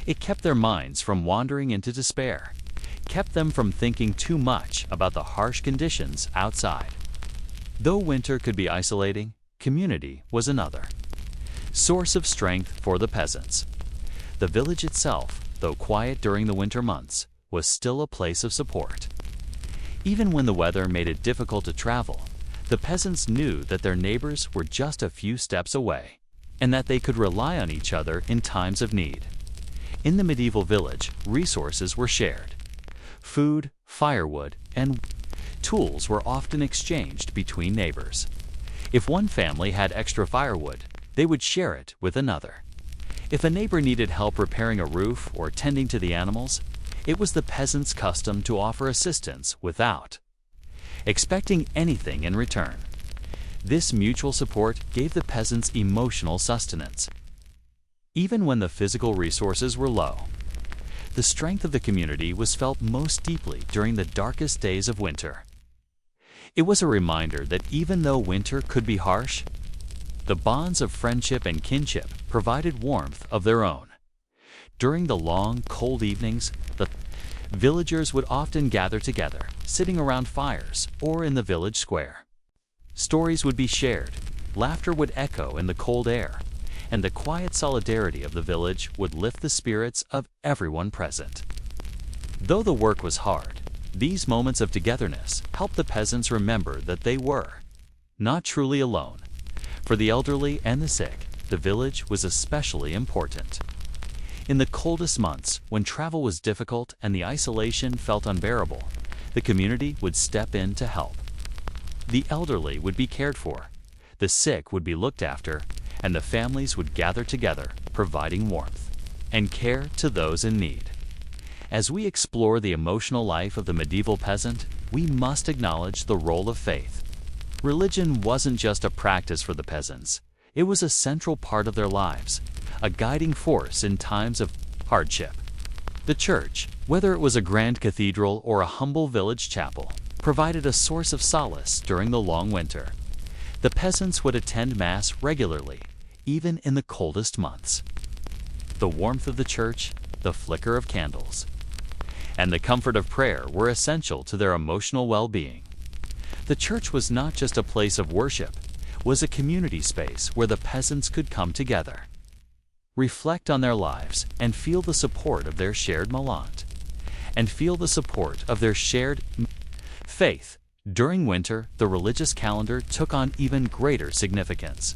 It kept their minds from wandering into despair, kept them from thinking too much about the harsh conditions outside. Though winter could be isolating, community was another source of strength for the peasants. The village itself, though quiet during the winter months, was still a place of support. Even when the weather made it difficult to travel, the peasants knew that their neighbors were just a few steps away, and that they could rely on each other in times of need. In the medieval village, resources were shared. Food, firewood, and tools were often exchanged between neighbors. If one family had extra firewood, they would share it with another. If a neighbor needed help repairing a roof or tending to the animals, it was the peasant's custom to offer assistance without expecting anything in return. This mutual support gave the peasants emotional sustenance. Even when the physical resources were low, the strength of the community was felt most deeply during the darkest days of winter. It was a reminder that even though winter could be harsh, the bonds of friendship and kinship provided warmth of their own. During the long, cold evenings, the villagers would often gather together, sitting around fires or in the village square. Stories would be shared, laughter would echo in the cold air, and the quiet solidarity of the village would lift the spirits of everyone present. Though the work was hard, these moments of togetherness helped the peasants remember that they were not truly alone. For the elderly and the sick, the village was especially important. In the coldest months, when travel was difficult and the isolation felt unbearable, the community would step in to help. The elderly would be cared for, the sick would be looked after, and the families would gather together, providing warmth and care to those in need. As we explore the emotional life of the medieval peasant, we must acknowledge the role of faith. Religion wasn't just a practice for the peasants. It was a central part of their lives, a guiding force in times of hardship. The church, whether it was a grand cathedral or a humble village chapel, provided a source of solace during the long winter. The peasants would attend Mass regularly, even in the coldest months. The warmth of the church, the flicker of candles, and the comfort of prayer were essential to their emotional well-being. The church was not just a place of worship, it was a community space where the peasants could come together, reflect on their lives, and feel the support of their shared faith. During winter, the religious calendar took on even greater significance.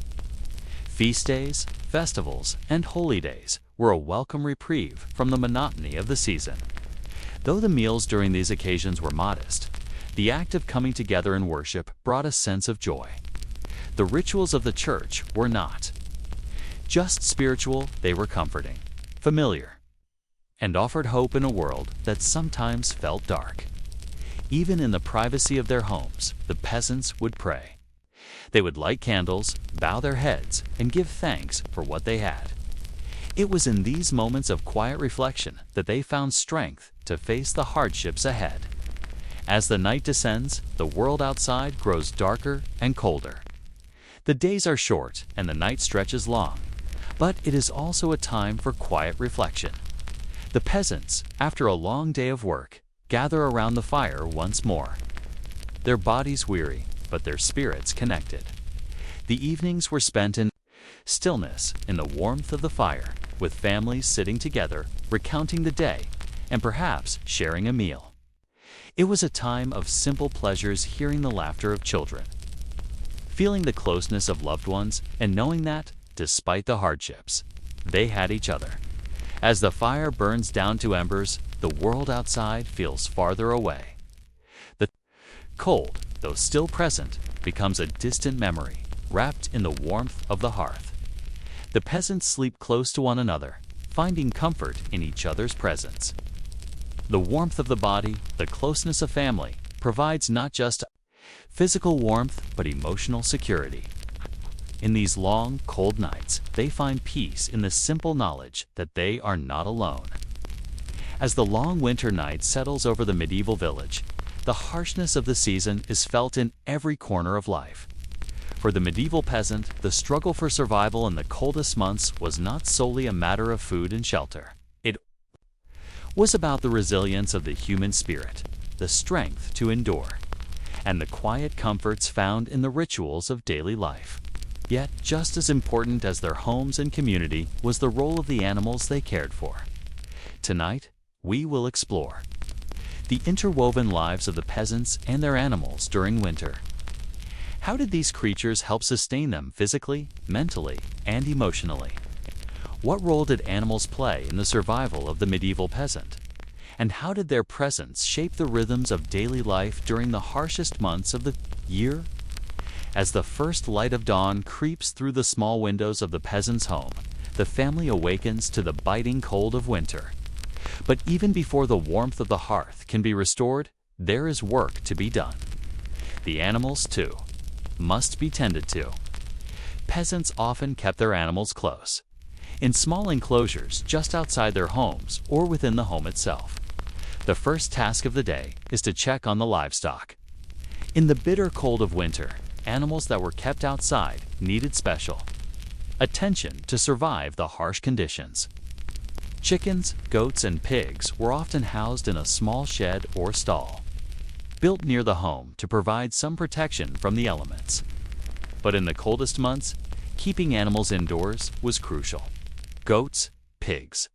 Feast days, festivals, and holy days were a welcome reprieve from the monotony of the season. Though the meals during these occasions were modest, the act of coming together in worship brought a sense of joy. The rituals of the church were not just spiritual, they were comforting, familiar, and offered hope in a world that sometimes felt dark. Even in the privacy of their homes, the peasants would pray. They would light candles, bow their heads, and give thanks for what they had. It was in these moments of quiet reflection that they found strength to face the hardships ahead. As the night descends, the world outside grows darker and colder. The days are short and the night stretches long, but it is also a time for quiet reflection. The peasants, after a long day of work, gather around the fire once more. Their bodies weary, but their spirits connected. The evenings were spent in stillness, in the warmth of the fire, with families sitting together, recounting the day, and perhaps sharing a meal. It was a time of simple pleasures, hearing the laughter of children, feeling the closeness of loved ones, and knowing that, despite the hardships, they had each other. As the fire burns down to embers, the world outside feels farther away. The cold, though still present, becomes a distant memory, wrapped in the warmth of the hearth. The peasants sleep close to one another, finding comfort in each other's presence. The warmth of the body, the closeness of family, provides not just physical warmth, but emotional security. In these long, cold nights, they find peace in the simple knowledge that they are not alone. As the long winter night settles over the medieval village, the harshness of the season is felt in every corner of life. For the medieval peasant, the struggle for survival in the coldest months was not solely a matter of food and shelter. It was about the resilience of the human spirit, the strength to endure, and the quiet comforts found in the rituals of daily life. Yet, just as important as their homes and community was the role of the animals they cared for. Tonight, we will explore the interwoven lives of the peasants and their animals during winter. How did these creatures help sustain them physically, mentally, and emotionally? What role did animals play in the survival of the medieval peasant? And how did their presence shape the rhythms of daily life during the harshest months of the year? As the first light of dawn creeps through the small windows of the peasant's home, the family awakens to the biting cold of winter. But even before the warmth of the hearth can be restored, there is work to be done. The animals, too, must be tended to. Peasants often kept their animals close, in small enclosures just outside their homes or within the home itself. The first task of the day is to check on the livestock. In the bitter cold of winter, animals that were kept outside needed special attention to survive the harsh conditions. Chickens, goats, and pigs were often housed in a small shed or stall, built near the home to provide some protection from the elements. But in the coldest months, keeping animals indoors was crucial. Goats, pigs,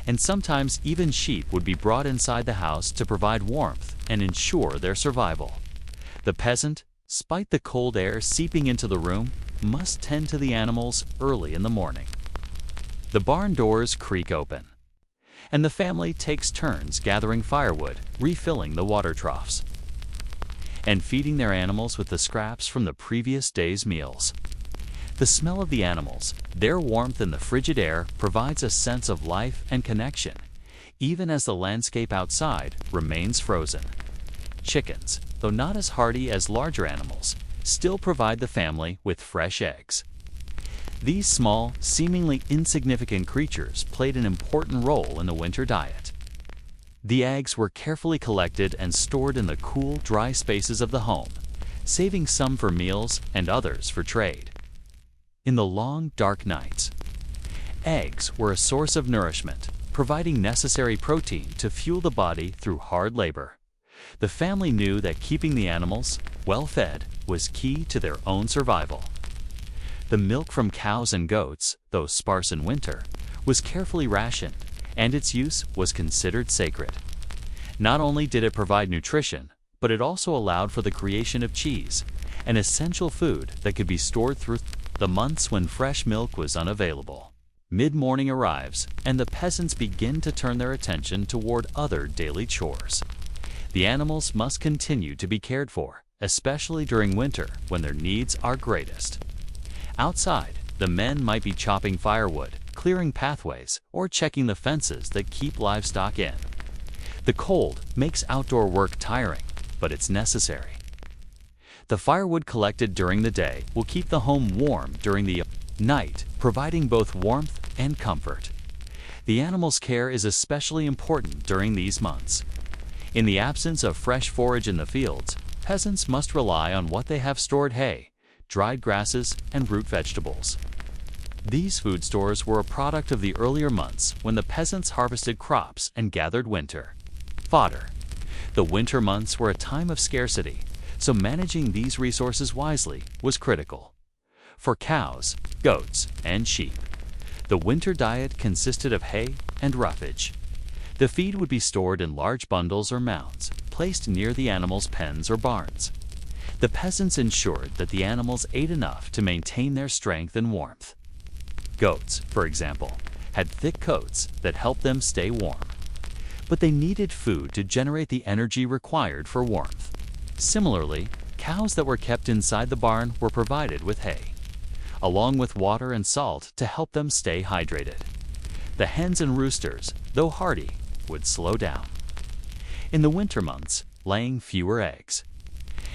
and sometimes even sheep would be brought inside the house to provide warmth and ensure their survival. The peasant, despite the cold air seeping into the room, must tend to the animals early in the morning. The barn doors creak open, and the family takes turns gathering firewood, refilling the water troughs, and feeding their animals with the scraps from the previous day's meals. The smell of the animals, their warmth in the frigid air, provides a sense of life and connection, even as the landscape outside remains frozen. Chickens, though not as hardy as larger animals, still provide the family with fresh eggs. These small, seemingly insignificant creatures played an important role in the winter diet. The eggs were carefully collected and stored in the cool, dry spaces of the home, saving some for meals and others for trade. In the long, dark nights, eggs were a source of nourishment, providing necessary protein to fuel the body through hard labor. The family knew that keeping the animals well fed was key to their own survival. The milk from cows and goats, though sparse in winter, was carefully rationed, and its use was considered sacred. Not only did it provide nutrition, but it also allowed for the creation of cheese, an essential food that could be stored through the months when fresh milk was unavailable. Mid-morning arrives, and the peasants begin to turn their attention toward other daily chores. The animals must continue to be cared for, especially during winter when their needs are greatest. Outside, the men might be chopping firewood, clearing pathways, or checking the fences that keep livestock in. The cold makes outdoor work tiring, but it's necessary. The firewood collected during the day will keep the home warm during the night, providing both warmth and comfort. The animals' care is especially important during these months. In the absence of fresh forage in the fields, peasants must rely on what they have: stored hay, dried grasses, and root vegetables. These food stores were a product of the earlier months when the peasants harvested crops and gathered winter fodder. The winter months were a time of scarcity, so managing these resources wisely was critical. For cows, goats, and sheep, the winter diet consisted of hay and roughage. The feed would be stored in large bundles or mounds, placed near the animals' pens or barns. The peasants ensured that the animals ate enough to maintain their strength and warmth. Goats, for example, had thick coats that helped them stay warm. But they needed food to generate the energy required for warmth. Similarly, cows that were kept inside the barn were provided with hay, along with water and salt to help them stay hydrated. The hens and roosters, though hardy, would slow down. In the winter months, laying fewer eggs.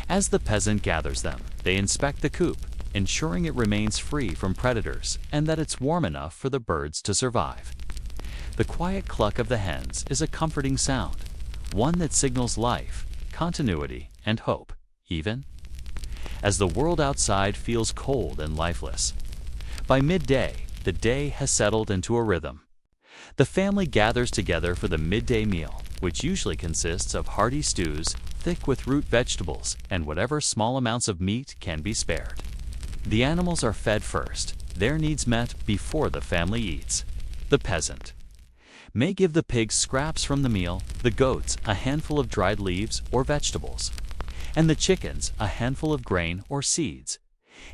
As the peasant gathers them, they inspect the coop, ensuring it remains free from predators and that it's warm enough for the birds to survive. The quiet cluck of the hens is a comforting sound, one that signals life, continuity, and hope, even as the world outside feels cold and lifeless. By midday, the day has settled into a rhythm. The family gathers together for the midday meal, which usually consists of hearty stews, thick with root vegetables, and whatever small amounts of meat can be spared. The animals are fed first, their needs met before the family eats. The peasant may give the pigs scraps from the meal, the goats a handful of dried leaves or vegetables, and the chickens a handful of grain or seeds.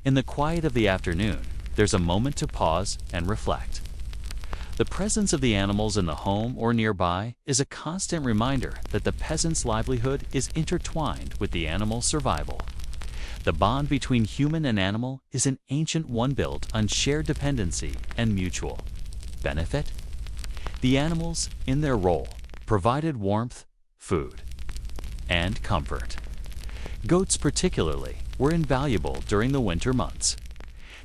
In the quiet of the afternoon, there's a moment to pause and reflect. The presence of the animals in the home or nearby is a constant reminder that the peasant's livelihood is intertwined with the animal's survival. The bond between human and animal is an ancient one built on shared dependency and mutual benefit. The animals, in their role, provided warmth, food, and comfort. Goats particularly were invaluable during the winter months.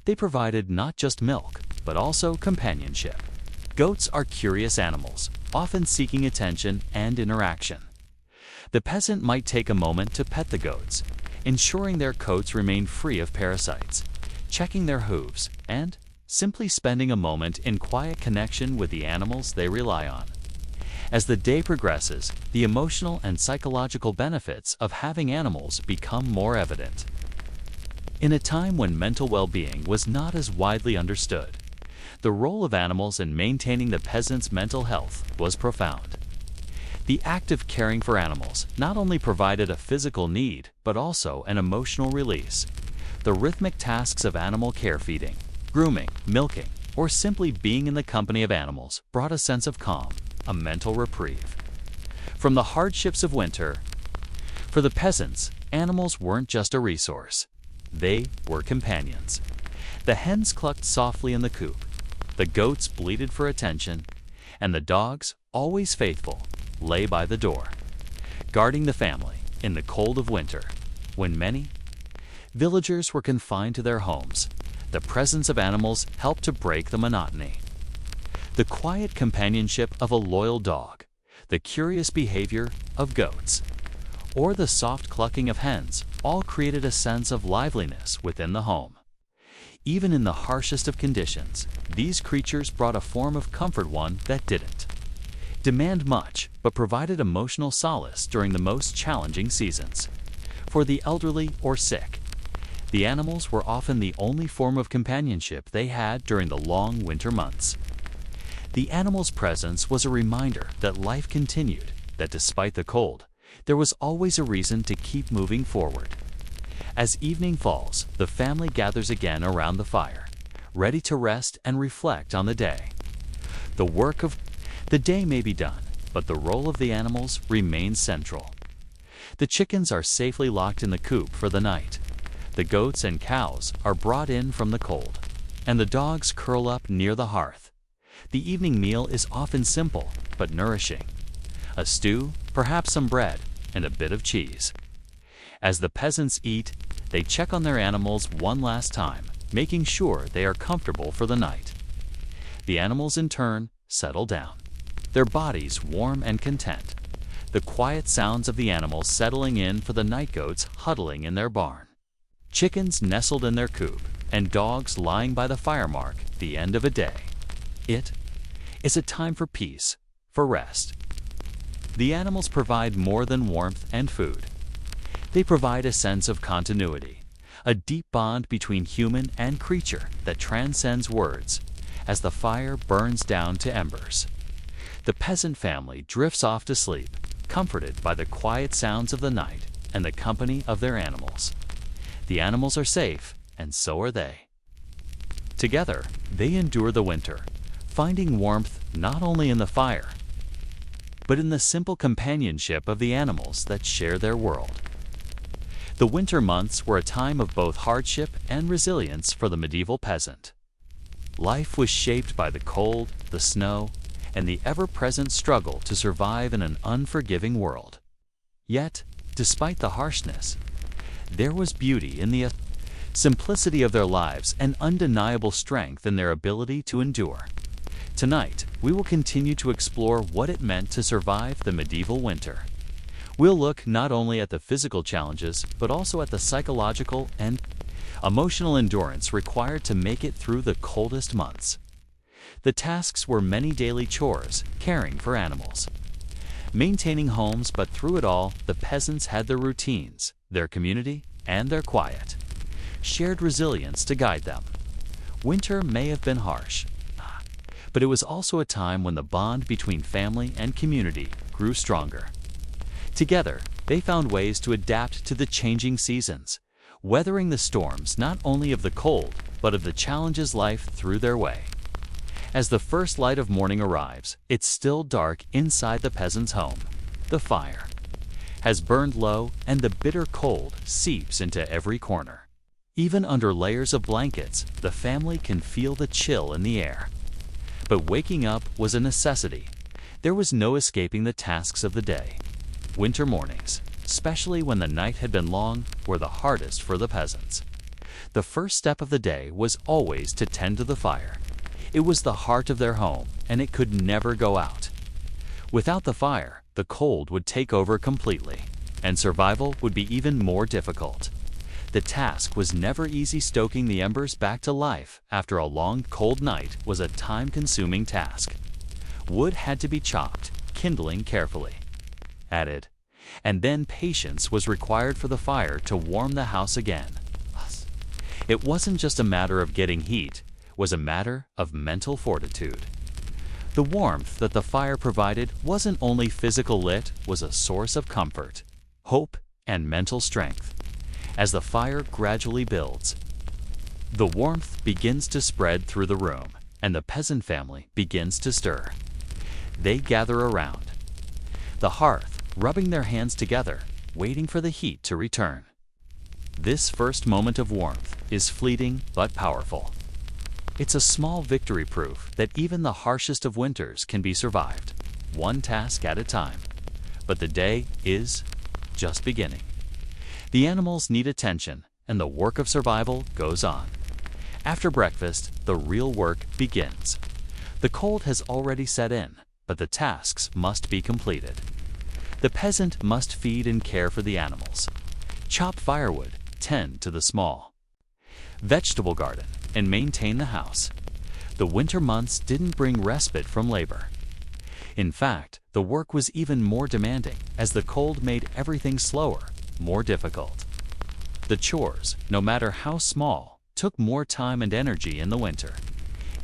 They provided not just milk, but also companionship. Goats are curious animals, often seeking attention and interaction. The peasant might take a moment to pet the goats, ensuring their coats remain free of parasites, checking their hooves, and simply spending a moment in quiet connection with the animals they rely on. As the day progresses, the emotional and psychological benefits of having animals become more evident. In a time when mental well-being was not as widely understood, the role of animals in maintaining the peasant's mental health was profound. The act of caring for animals not only provided a physical need, but also an emotional release. The rhythmic tasks of animal care, feeding, grooming, milking, or simply being in the company of animals brought a sense of calm, a mental reprieve from the hardships of winter. For the peasants, animals weren't just a resource. They were companions. The hens clucked softly in the coop, the goats bleated for attention, and the dogs, always faithful, lay by the door, guarding the family in the cold of winter. When many villagers were confined to their homes, the presence of animals helped to break the monotony. The quiet companionship of a loyal dog, the curious behavior of goats, or the soft clucking of hens all created a sense of liveliness within the home. Even in the harshest of conditions, these creatures brought a form of comfort, one that didn't demand much, but provided emotional solace during the most challenging seasons. For the elderly or sick, the animals were often the only form of companionship they had during the long winter months. The animal's presence was a reminder that life continued, that despite the cold, there was always a reason to keep moving forward. As evening falls, the family gathers again around the fire, ready to rest and reflect on the day. The work of the day may be done, but the role of the animals remains central. The chickens are safely locked in the coop for the night. The goats and cows are brought in from the cold, and the dogs curl up near the hearth. The evening meal is often simple, but nourishing. A stew, perhaps some bread, and a bit of cheese. As the peasants eat, they check on their animals one last time, making sure they are comfortable for the night. The animals in turn settle down, their bodies warm and content. The quiet sounds of the animals settling in for the night, goats huddling in their barn, chickens nestled in their coop, and dogs lying by the fire mark the end of a day. It is a time for peace, for rest. The animals provide more than warmth and food. They provide a sense of continuity, a deep bond between human and creature that transcends words. As the fire burns down to embers, the peasant family drifts off to sleep, comforted by the quiet sounds of the night and the company of their animals. The animals are safe, and so are they. Together, they endure the winter, finding warmth not only in the fire, but in the simple companionship of the animals that share their world. The winter months were a time of both hardship and resilience for the medieval peasant. Life was shaped by the cold, the snow, and the ever-present struggle to survive in an unforgiving world. Yet, despite the harshness, there was beauty in the simplicity of their lives and undeniable strength in their ability to endure. Tonight, we will continue to explore what it meant to survive the medieval winter. We'll look not only at the physical challenges, but also at the psychological and emotional endurance required to make it through the coldest months. The tasks were many daily chores, caring for animals, maintaining homes, but through it all, the peasants had their routines, their community, and their quiet, shared resilience to guide them. Winter may have been harsh, but it was also a time when the bond between family and community grew stronger. Together, they found ways to adapt to the changing seasons, weathering the storms not only of the cold, but of the challenges life threw their way. As the first light of morning arrives, it's still dark inside the peasant's home, the fire, has burned low, and the bitter cold seeps into every corner. Even under layers of blankets, the family can feel the chill in the air. But waking up was a necessity. There was no escaping the tasks of the day. Winter mornings, especially when the night had been long, were the hardest for the peasants. The first step of the day was always to tend to the fire. It was the heart of their home, and it could never go out. Without the fire, the cold would take over completely, and survival would be even more difficult. The task was never easy. Stoking the embers back to life after a long, cold night was a time-consuming task. Wood had to be chopped, kindling carefully added, and then patience was required for the fire to warm the house again. It wasn't just a matter of getting heat, it was a matter of mental fortitude. The warmth that the fire provided wasn't only physical, it was a source of comfort, hope, and mental strength. As the fire gradually builds, the warmth begins to spread through the room, and the peasant family begins to stir. They gather around the hearth, rubbing their hands together, waiting for the heat to return. This first moment of warmth is fleeting but powerful. It's a small victory, proof that even the harshest of winters can be survived, one task at a time. But the day is just beginning. The animals need attention, and the work of survival goes on. After breakfast, the real work begins. The cold has already set in, but the tasks must be completed. The peasant must feed and care for the animals, chop firewood, tend to the small vegetable garden, and maintain the house. The winter months didn't bring respite from labor. In fact, the work was even more demanding, as the cold made everything slower, more difficult. The chores, no matter how small, took more time and energy in the winter.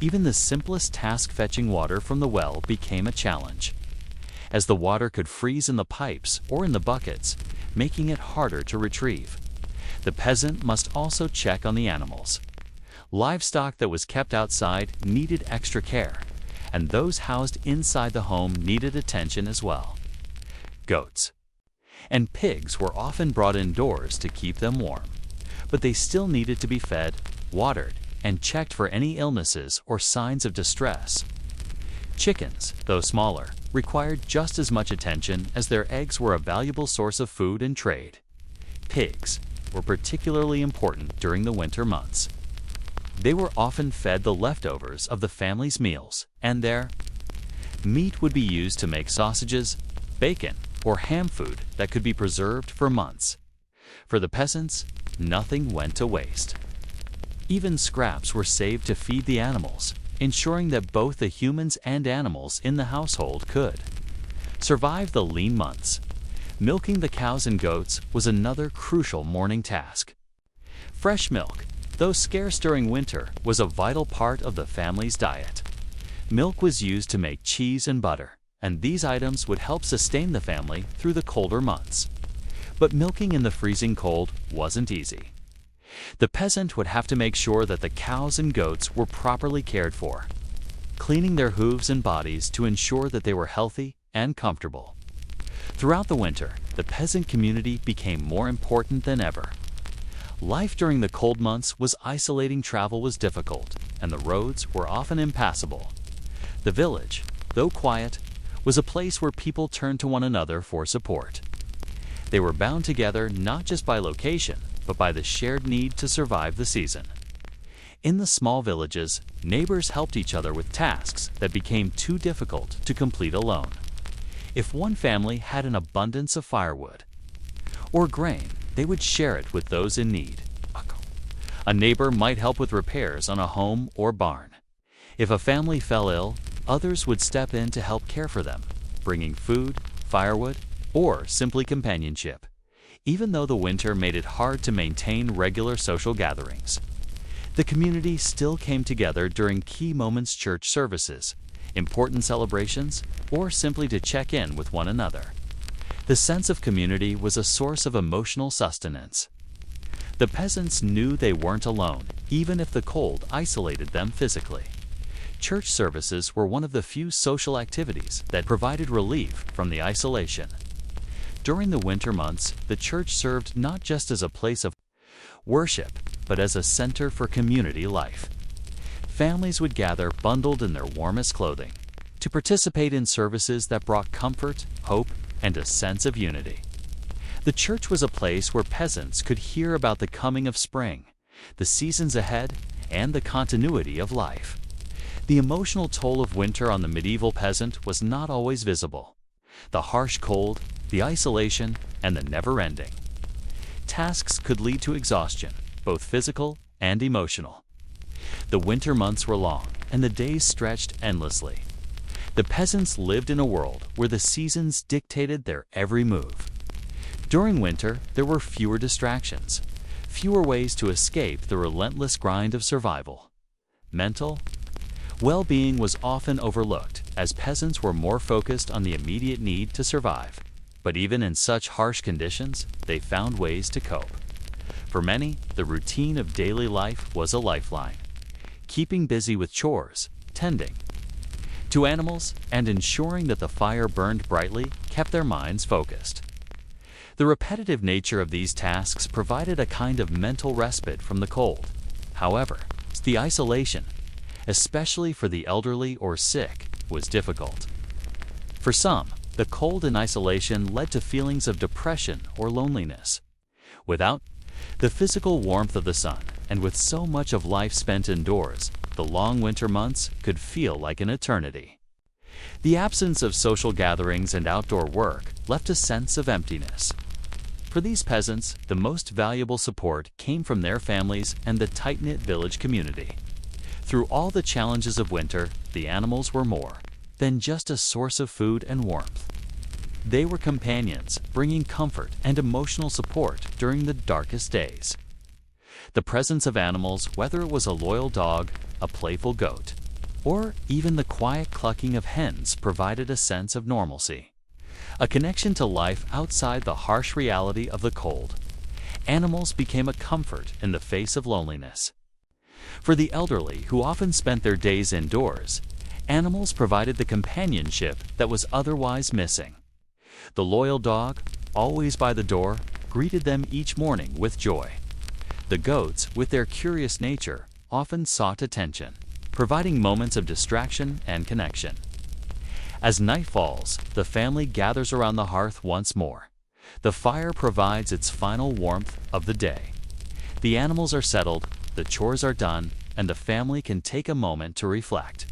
Even the simplest task, fetching water from the well, became a challenge, as the water could freeze in the pipes or in the buckets, making it harder to retrieve. The peasant must also check on the animals. Livestock that was kept outside needed extra care, and those housed inside the home needed attention as well. Goats and pigs were often brought indoors to keep them warm, but they still needed to be fed, watered, and checked for any illnesses or signs of distress. Chickens, though smaller, required just as much attention, as their eggs were a valuable source of food and trade. Pigs were particularly important during the winter months. They were often fed the leftovers of the family's meals, and their meat would be used to make sausages, bacon, or ham food that could be preserved for months. For the peasants, nothing went to waste. Even scraps were saved to feed the animals, ensuring that both the humans and animals in the household could survive the lean months. Milking the cows and goats was another crucial morning task. Fresh milk, though scarce during winter, was a vital part of the family's diet. Milk was used to make cheese and butter, and these items would help sustain the family through the colder months. But milking in the freezing cold wasn't easy. The peasant would have to make sure that the cows and goats were properly cared for, cleaning their hooves and bodies to ensure that they were healthy and comfortable. Throughout the winter, the peasant community became more important than ever. Life during the cold months was isolating. Travel was difficult, and the roads were often impassable. The village, though quiet, was a place where people turned to one another for support. They were bound together not just by location, but by the shared need to survive the season. In the small villages, neighbors helped each other with tasks that became too difficult to complete alone. If one family had an abundance of firewood or grain, they would share it with those in need. A neighbor might help with repairs on a home or barn. If a family fell ill, others would step in to help care for them, bringing food, firewood, or simply companionship. Even though the winter made it hard to maintain regular social gatherings, the community still came together during key moments, church services, important celebrations, or simply to check in with one another. The sense of community was a source of emotional sustenance. The peasants knew they weren't alone, even if the cold isolated them physically. Church services were one of the few social activities that provided relief from the isolation. During the winter months, the church served not just as a place of worship, but as a center for community life. Families would gather bundled in their warmest clothing to participate in services that brought comfort, hope, and a sense of unity. The church was a place where peasants could hear about the coming of spring, the seasons ahead, and the continuity of life. The emotional toll of winter on the medieval peasant was not always visible. The harsh cold, the isolation, and the never-ending tasks could lead to exhaustion, both physical and emotional. The winter months were long, and the days stretched endlessly. The peasants lived in a world where the seasons dictated their every move. During winter, there were fewer distractions, fewer ways to escape the relentless grind of survival. Mental well-being was often overlooked, as peasants were more focused on the immediate need to survive. But even in such harsh conditions, they found ways to cope. For many, the routine of daily life was a lifeline, keeping busy with chores, tending to animals, and ensuring that the fire burned brightly kept their minds focused. The repetitive nature of these tasks provided a kind of mental respite from the cold. However, the isolation, especially for the elderly or sick, was difficult. For some, the cold and isolation led to feelings of depression or loneliness. Without the physical warmth of the sun, and with so much of life spent indoors, the long winter months could feel like an eternity. The absence of social gatherings and outdoor work left a sense of emptiness. For these peasants, the most valuable support came from their families and the tight-knit village community. Through all the challenges of winter, the animals were more than just a source of food and warmth. They were companions, bringing comfort and emotional support during the darkest days. The presence of animals, whether it was a loyal dog, a playful goat, or even the quiet clucking of hens, provided a sense of normalcy, a connection to life outside the harsh reality of the cold. Animals became a comfort in the face of loneliness. For the elderly, who often spent their days indoors, animals provided the companionship that was otherwise missing. The loyal dog, always by the door, greeted them each morning with joy. The goats, with their curious nature, often sought attention, providing moments of distraction and connection. As night falls, the family gathers around the hearth once more. The fire provides its final warmth of the day. The animals are settled, the chores are done, and the family can take a moment to reflect.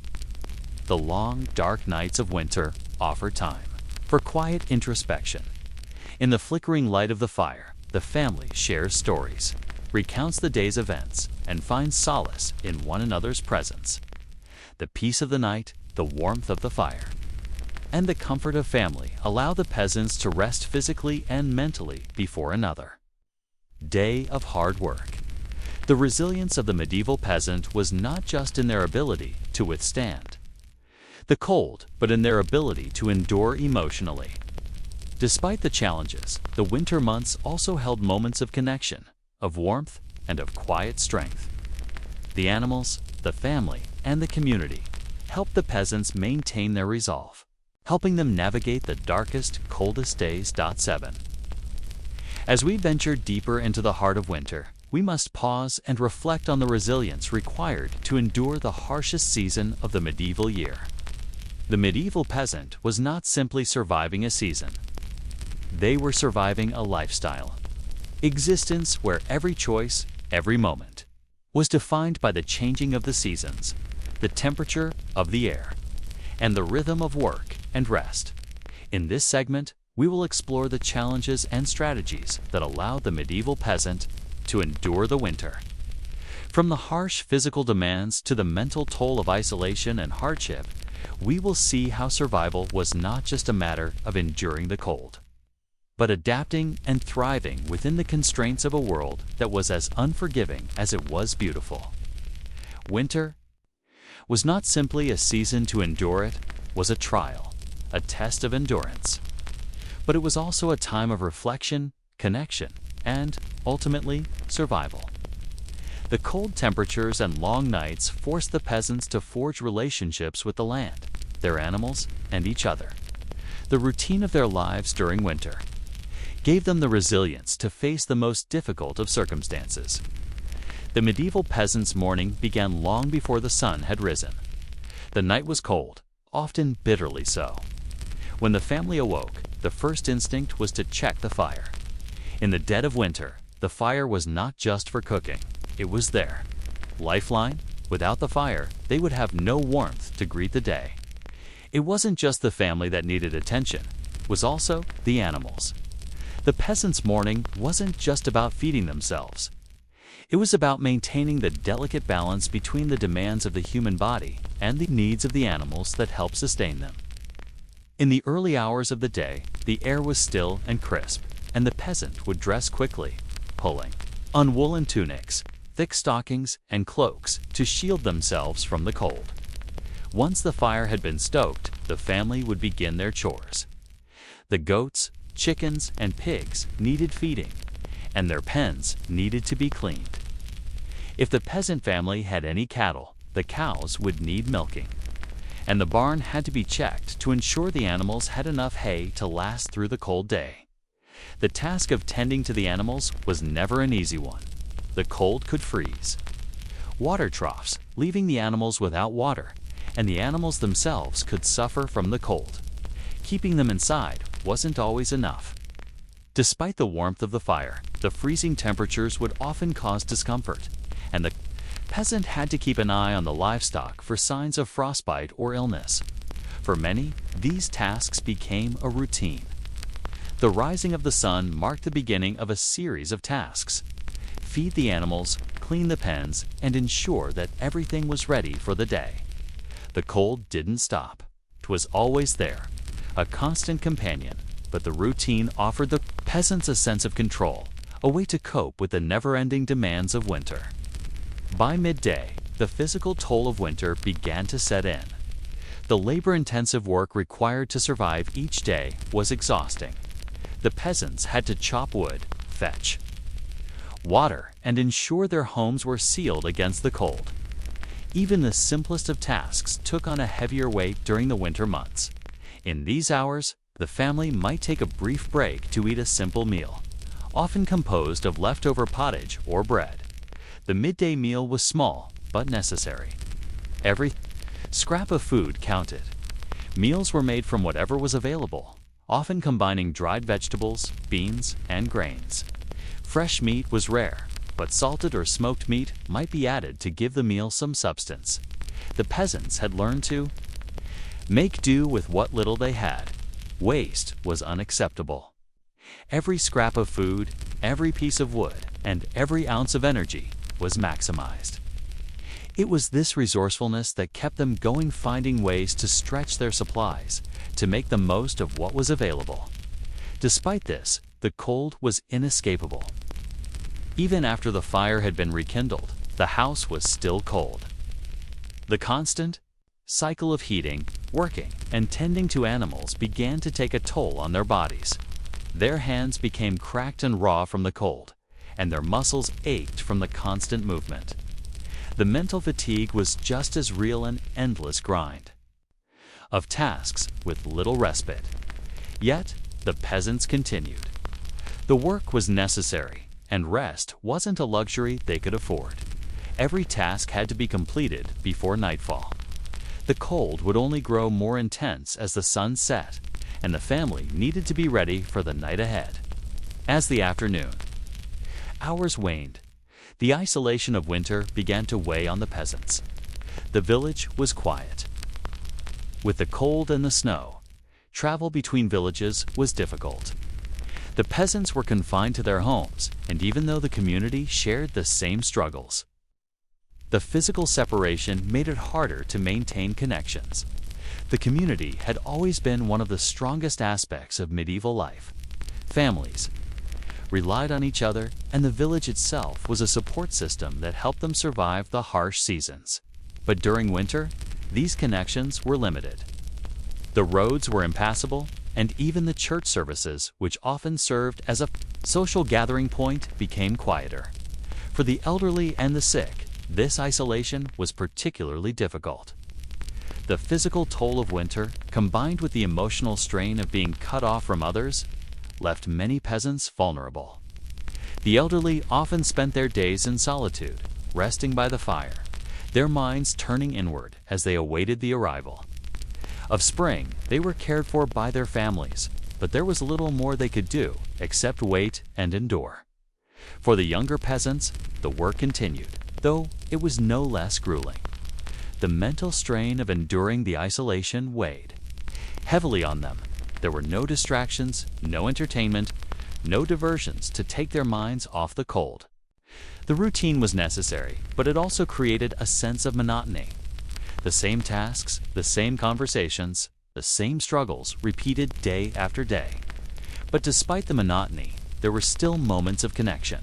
The long, dark nights of winter offer time for quiet introspection. In the flickering light of the fire, the family shares stories, recounts the day's events, and finds solace in one another's presence. The peace of the night, the warmth of the fire, and the comfort of family allow the peasants to rest physically and mentally before another day of hard work. The resilience of the medieval peasant was not just in their ability to withstand the cold, but in their ability to endure emotionally. Despite the challenges, the winter months also held moments of connection, of warmth, and of quiet strength. The animals, the family, and the community helped the peasants maintain their resolve, helping them navigate the darkest, coldest days. 7. As we venture deeper into the heart of winter, we must pause and reflect on the resilience required to endure the harshest season of the medieval year. The medieval peasant was not simply surviving a season. They were surviving a lifestyle, existence where every choice, every moment, was defined by the changing of the seasons, the temperature of the air, and the rhythm of work and rest. In this segment, we will explore the challenges and strategies that allowed the medieval peasant to endure the winter. From the harsh physical demands to the mental toll of isolation and hardship, we will see how survival was not just a matter of enduring the cold, but adapting and thriving within the constraints of a world that was as unforgiving as it was beautiful. Winter was not simply a season to endure, it was a trial, a test of endurance. But it was also a time of reflection, connection, and, ultimately, survival. The cold temperatures and long nights forced the peasants to forge relationships with the land, their animals, and each other. The routine of their lives during winter gave them the resilience to face the most difficult of circumstances. The medieval peasants' morning began long before the sun had risen. The night was cold, often bitterly so. When the family awoke, the first instinct was to check the fire. In the dead of winter, the fire was not just for cooking, it was their lifeline. Without the fire, they would have no warmth to greet the day. It wasn't just the family that needed attention, it was also the animals. The peasants' morning wasn't just about feeding themselves. It was about maintaining the delicate balance between the demands of the human body and the needs of the animals that help sustain them. In the early hours of the day, the air was still and crisp, and the peasant would dress quickly, pulling on woolen tunics, thick stockings, and cloaks to shield themselves from the cold. Once the fire had been stoked, the family would begin their chores. The goats, chickens, and pigs needed feeding, and their pens needed to be cleaned. If the peasant family had any cattle, the cows would need milking, and the barn had to be checked to ensure the animals had enough hay to last through the cold day. The task of tending to the animals was never an easy one. The cold could freeze water troughs, leaving the animals without water, and the animals themselves could suffer from the cold. Keeping them inside wasn't always enough. Despite the warmth of the fire, the freezing temperatures would often cause discomfort, and the peasant had to keep an eye on the livestock for signs of frostbite or illness. For many, these tasks became a routine. The rising of the sun marked the beginning of a series of tasks. Feed the animals, clean the pens, and ensure that everything was ready for the day. The cold didn't stop. It was always there, a constant companion, but the routine offered the peasants a sense of control, a way to cope with the never-ending demands of winter. By midday, the physical toll of winter began to set in. The labor-intensive work required to survive each day was exhausting. The peasants had to chop wood, fetch water, and ensure their homes were sealed against the cold. Even the simplest of tasks took on a heavier weight during the winter months. In these hours, the family might take a brief break to eat a simple meal, often composed of leftover pottage or bread. The midday meal was small, but necessary. Every scrap of food counted. Meals were made from whatever was available, often combining dried vegetables, beans, and grains. Fresh meat was rare, but salted or smoked meat might be added to give the meal some substance. The peasants had learned to make do with what little they had. Waste was unacceptable. Every scrap of food, every piece of wood, and every ounce of energy was maximized. It was this resourcefulness that kept them going, finding ways to stretch their supplies, to make the most of what was available. Despite this, the cold was inescapable. Even after the fire had been rekindled, the house was still cold. The constant cycle of heating, working, and tending to animals began to take a toll on their bodies. Their hands became cracked and raw from the cold, and their muscles ached from the constant movement. The mental fatigue was just as real, an endless grind of tasks with little respite. Yet, the peasants continued. The work was necessary, and rest wasn't a luxury they could afford. Every task had to be completed before nightfall. The cold would only grow more intense as the sun set, and the family needed to be ready for the night ahead. As the afternoon hours waned, the isolation of winter began to weigh on the peasants. The village was quiet. With the cold and the snow, travel between villages was difficult. The peasants were confined to their homes, and even though the community shared the same struggles, the physical separation made it harder to maintain connections. The community had always been one of the strongest aspects of medieval life. Families relied on each other, and the village itself was a support system that helped them survive the harsh seasons. But during winter, these connections were limited. The roads were impassable, and even the church services, which often served as a social gathering point, became quieter. For the elderly and the sick, this isolation was particularly difficult. The physical toll of winter, combined with the emotional strain of being cut off from others, left many peasants vulnerable. The elderly often spent their days in solitude, resting by the fire, their minds turning inward as they awaited the arrival of spring. They were cared for by their families, but there was little more they could do except wait and endure. For the younger peasants, the work continued, though it was no less grueling. The mental strain of enduring the isolation weighed heavily on them. There were no distractions, no entertainment, no diversions to take their minds off the cold. The routine was necessary, but it also created a sense of monotony. The same tasks, the same conversations, the same struggles repeated day after day. But despite the monotony, there were still moments of connection.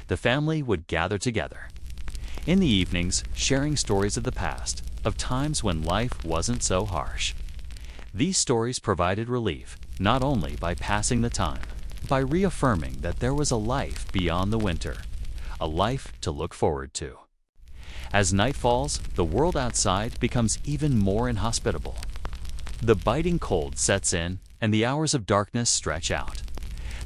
The family would gather together in the evenings, sharing stories of the past, of times when life wasn't so harsh. These stories provided relief, not only by passing the time, by reaffirming that there was a life beyond the winter, a life to look forward to. As night falls, the world outside becomes even more inhospitable. The biting cold sets in, and the hours of darkness stretch out.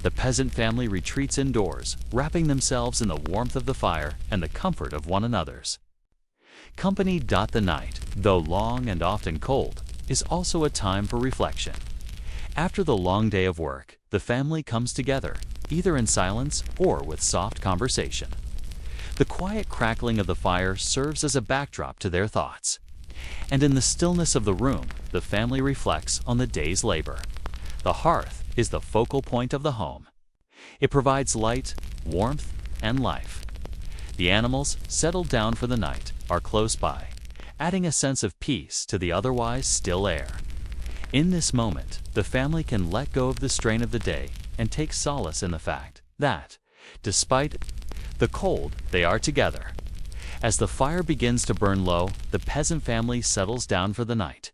The peasant family retreats indoors, wrapping themselves in the warmth of the fire and the comfort of one another's company. The night, though long and often cold, is also a time for reflection. After the long day of work, the family comes together, either in silence or with soft conversation. The quiet crackling of the fire serves as a backdrop to their thoughts. And in the stillness of the room, the family reflects on the day's labor. The hearth is the focal point of the home. It provides light, warmth, and life. The animals, settled down for the night, are close by, adding a sense of peace to the otherwise still air. In this moment, the family can let go of the strain of the day and take solace in the fact that, despite the cold, they are together. As the fire begins to burn low, the peasant family settles down for the night.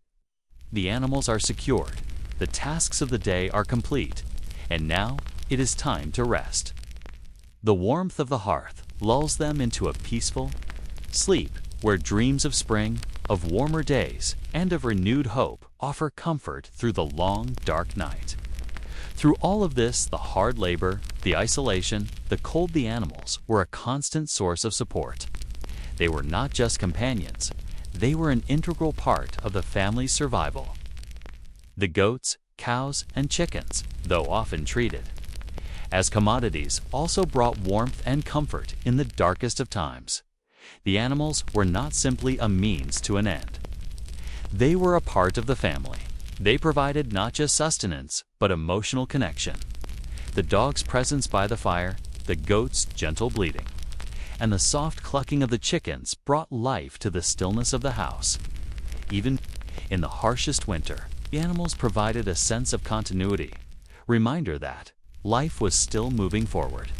The animals are secured, the tasks of the day are complete, and now it is time to rest. The warmth of the hearth lulls them into a peaceful sleep where dreams of spring, of warmer days, and of renewed hope offer comfort through the long, dark night. Through all of this, the hard labor, the isolation, the cold, the animals were a constant source of support. They were not just companions, they were an integral part of the family's survival. The goats, cows, and chickens, though often treated as commodities, also brought warmth and comfort in the darkest of times. The animals were not simply a means to an end. They were a part of the family. They provided not just sustenance, but emotional connection. The dog's presence by the fire, the goat's gentle bleating, and the soft clucking of the chickens brought life to the stillness of the house. Even in the harshest winter, the animals provided a sense of continuity, reminder that life was still moving forward.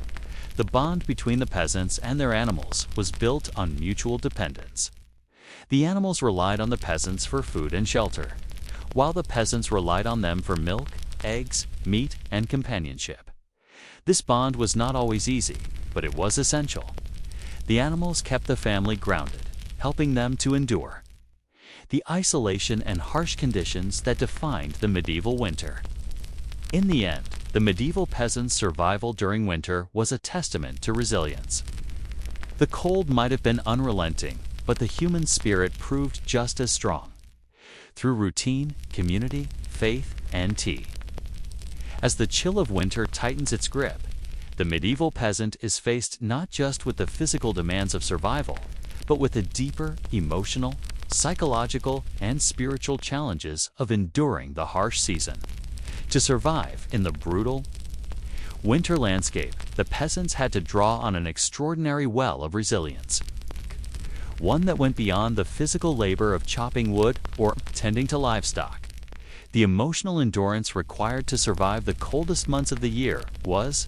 The bond between the peasants and their animals was built on mutual dependence. The animals relied on the peasants for food and shelter, while the peasants relied on them for milk, eggs, meat, and companionship. This bond was not always easy, but it was essential. The animals kept the family grounded, helping them to endure the isolation and harsh conditions that defined the medieval winter. In the end, the medieval peasants' survival during winter was a testament to resilience. The cold might have been unrelenting, but the human spirit proved just as strong. Through routine, community, faith, and tea. As the chill of winter tightens its grip, the medieval peasant is faced not just with the physical demands of survival, but with the deeper emotional, psychological, and spiritual challenges of enduring the harsh season. To survive in the brutal winter landscape, the peasants had to draw on an extraordinary well of resilience. One that went beyond the physical labor of chopping wood or tending to livestock. The emotional endurance required to survive the coldest months of the year was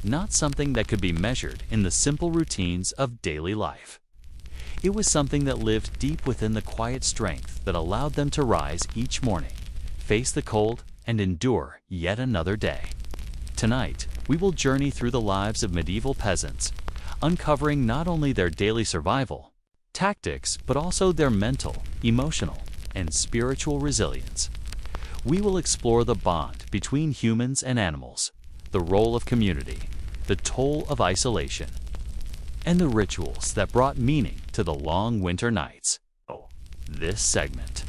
not something that could be measured in the simple routines of daily life. It was something that lived deep within the quiet strength that allowed them to rise each morning, face the cold, and endure yet another day. Tonight, we will journey through the lives of medieval peasants, uncovering not only their daily survival tactics, but also their mental, emotional, and spiritual resilience. we will explore the bond between humans and animals, the role of community, the toll of isolation, and the rituals that brought meaning to the long winter nights. This segment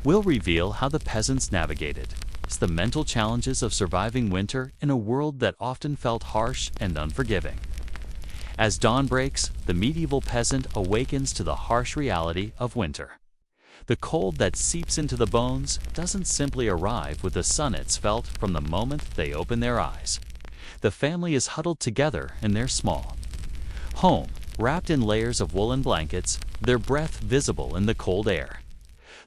will reveal how the peasants navigated the mental challenges of surviving winter in a world that often felt harsh and unforgiving. As dawn breaks, the medieval peasant awakens to the harsh reality of winter. The cold that seeps into the bones doesn't simply arrive with the sun. It's felt from the moment they open their eyes. The family is huddled together in their small home, wrapped in layers of woolen blankets, their breath visible in the cold air.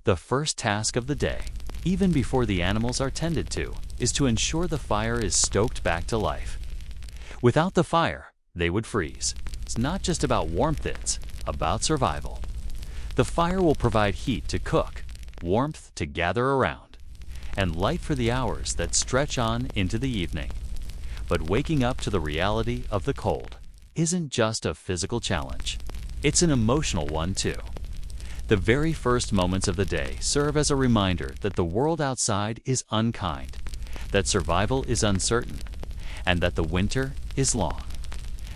The first task of the day, even before the animals are tended to, is to ensure the fire is stoked back to life. Without the fire, they would freeze. It's not just about warmth, it's about survival. The fire will provide heat to cook, warmth to gather around, and light for the hours that stretch on into the evening. But waking up to the reality of the cold isn't just a physical challenge. It's an emotional one too. The very first moments of the day serve as a reminder that the world outside is unkind, that survival is uncertain, and that the winter is long.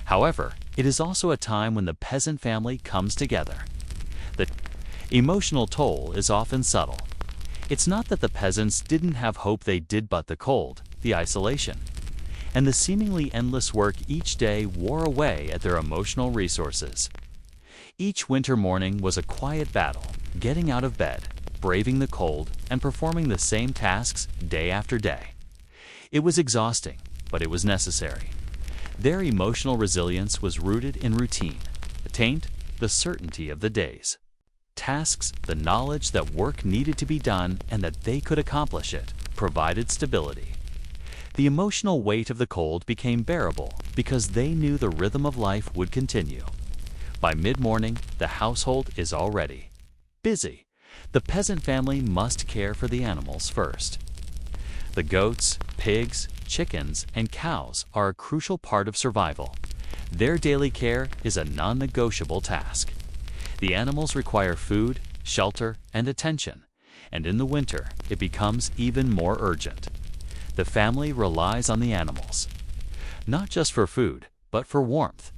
However, it is also a time when the peasant family comes together. The emotional toll is often subtle. It's not that the peasants didn't have hope, they did, but the cold, the isolation, and the seemingly endless work each day wore away at their emotional resources. Each winter morning was a quiet battle, getting out of bed, braving the cold, and performing the same tasks day after day. It was exhausting, but it was necessary. Their emotional resilience was rooted in routine, attained the certainty of the days. Tasks, the knowledge that work needed to be done and that they could accomplish it, provided stability. The emotional weight of the cold became bearable because they knew the rhythm of life would continue. By mid-morning, the household is already busy. The peasant family must care for the animals first. The goats, pigs, chickens, and cows are a crucial part of survival. Their daily care is a non-negotiable task. The animals require food, shelter, and attention, and in the winter, it becomes even more urgent. The family relies on the animals, not just for food, but for warmth.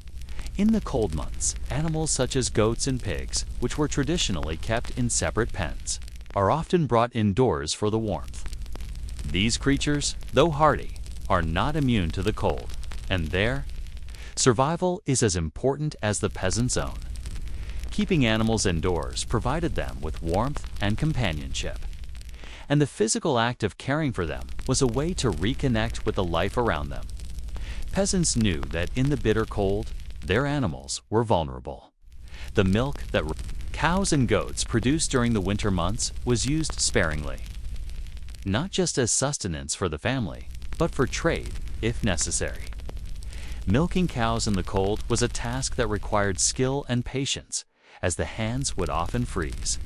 In the cold months, animals such as goats and pigs, which were traditionally kept in separate pens, are often brought indoors for the warmth. These creatures, though hardy, are not immune to the cold, and their survival is as important as the peasant's own. Keeping animals indoors provided them with warmth and companionship, and the physical act of caring for them was a way to reconnect with the life around them. Peasants knew that in the bitter cold, their animals were vulnerable. The milk that cows and goats produced during the winter months was used sparingly, not just as sustenance for the family, but for trade, if necessary. Milking cows in the cold was a task that required skill and patience, as the hands would often freeze,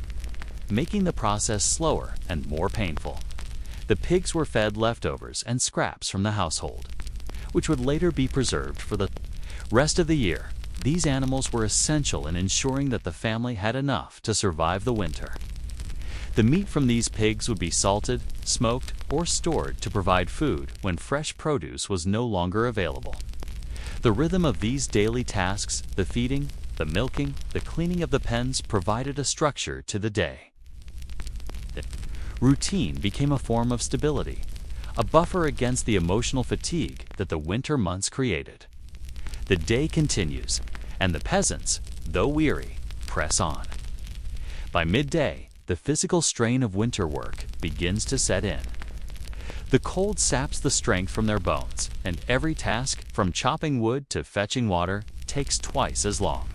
making the process slower and more painful. The pigs were fed leftovers and scraps from the household, which would later be preserved for the rest of the year. These animals were essential in ensuring that the family had enough to survive the winter. The meat from these pigs would be salted, smoked, or stored to provide food when fresh produce was no longer available. The rhythm of these daily tasks, the feeding, the milking, the cleaning of the pens, provided a structure to the day. Routine became a form of stability, a buffer against the emotional fatigue that the winter months created. The day continues, and the peasants, though weary, press on. By midday, the physical strain of winter work begins to set in. The cold saps the strength from their bones, and every task, from chopping wood to fetching water, takes twice as long.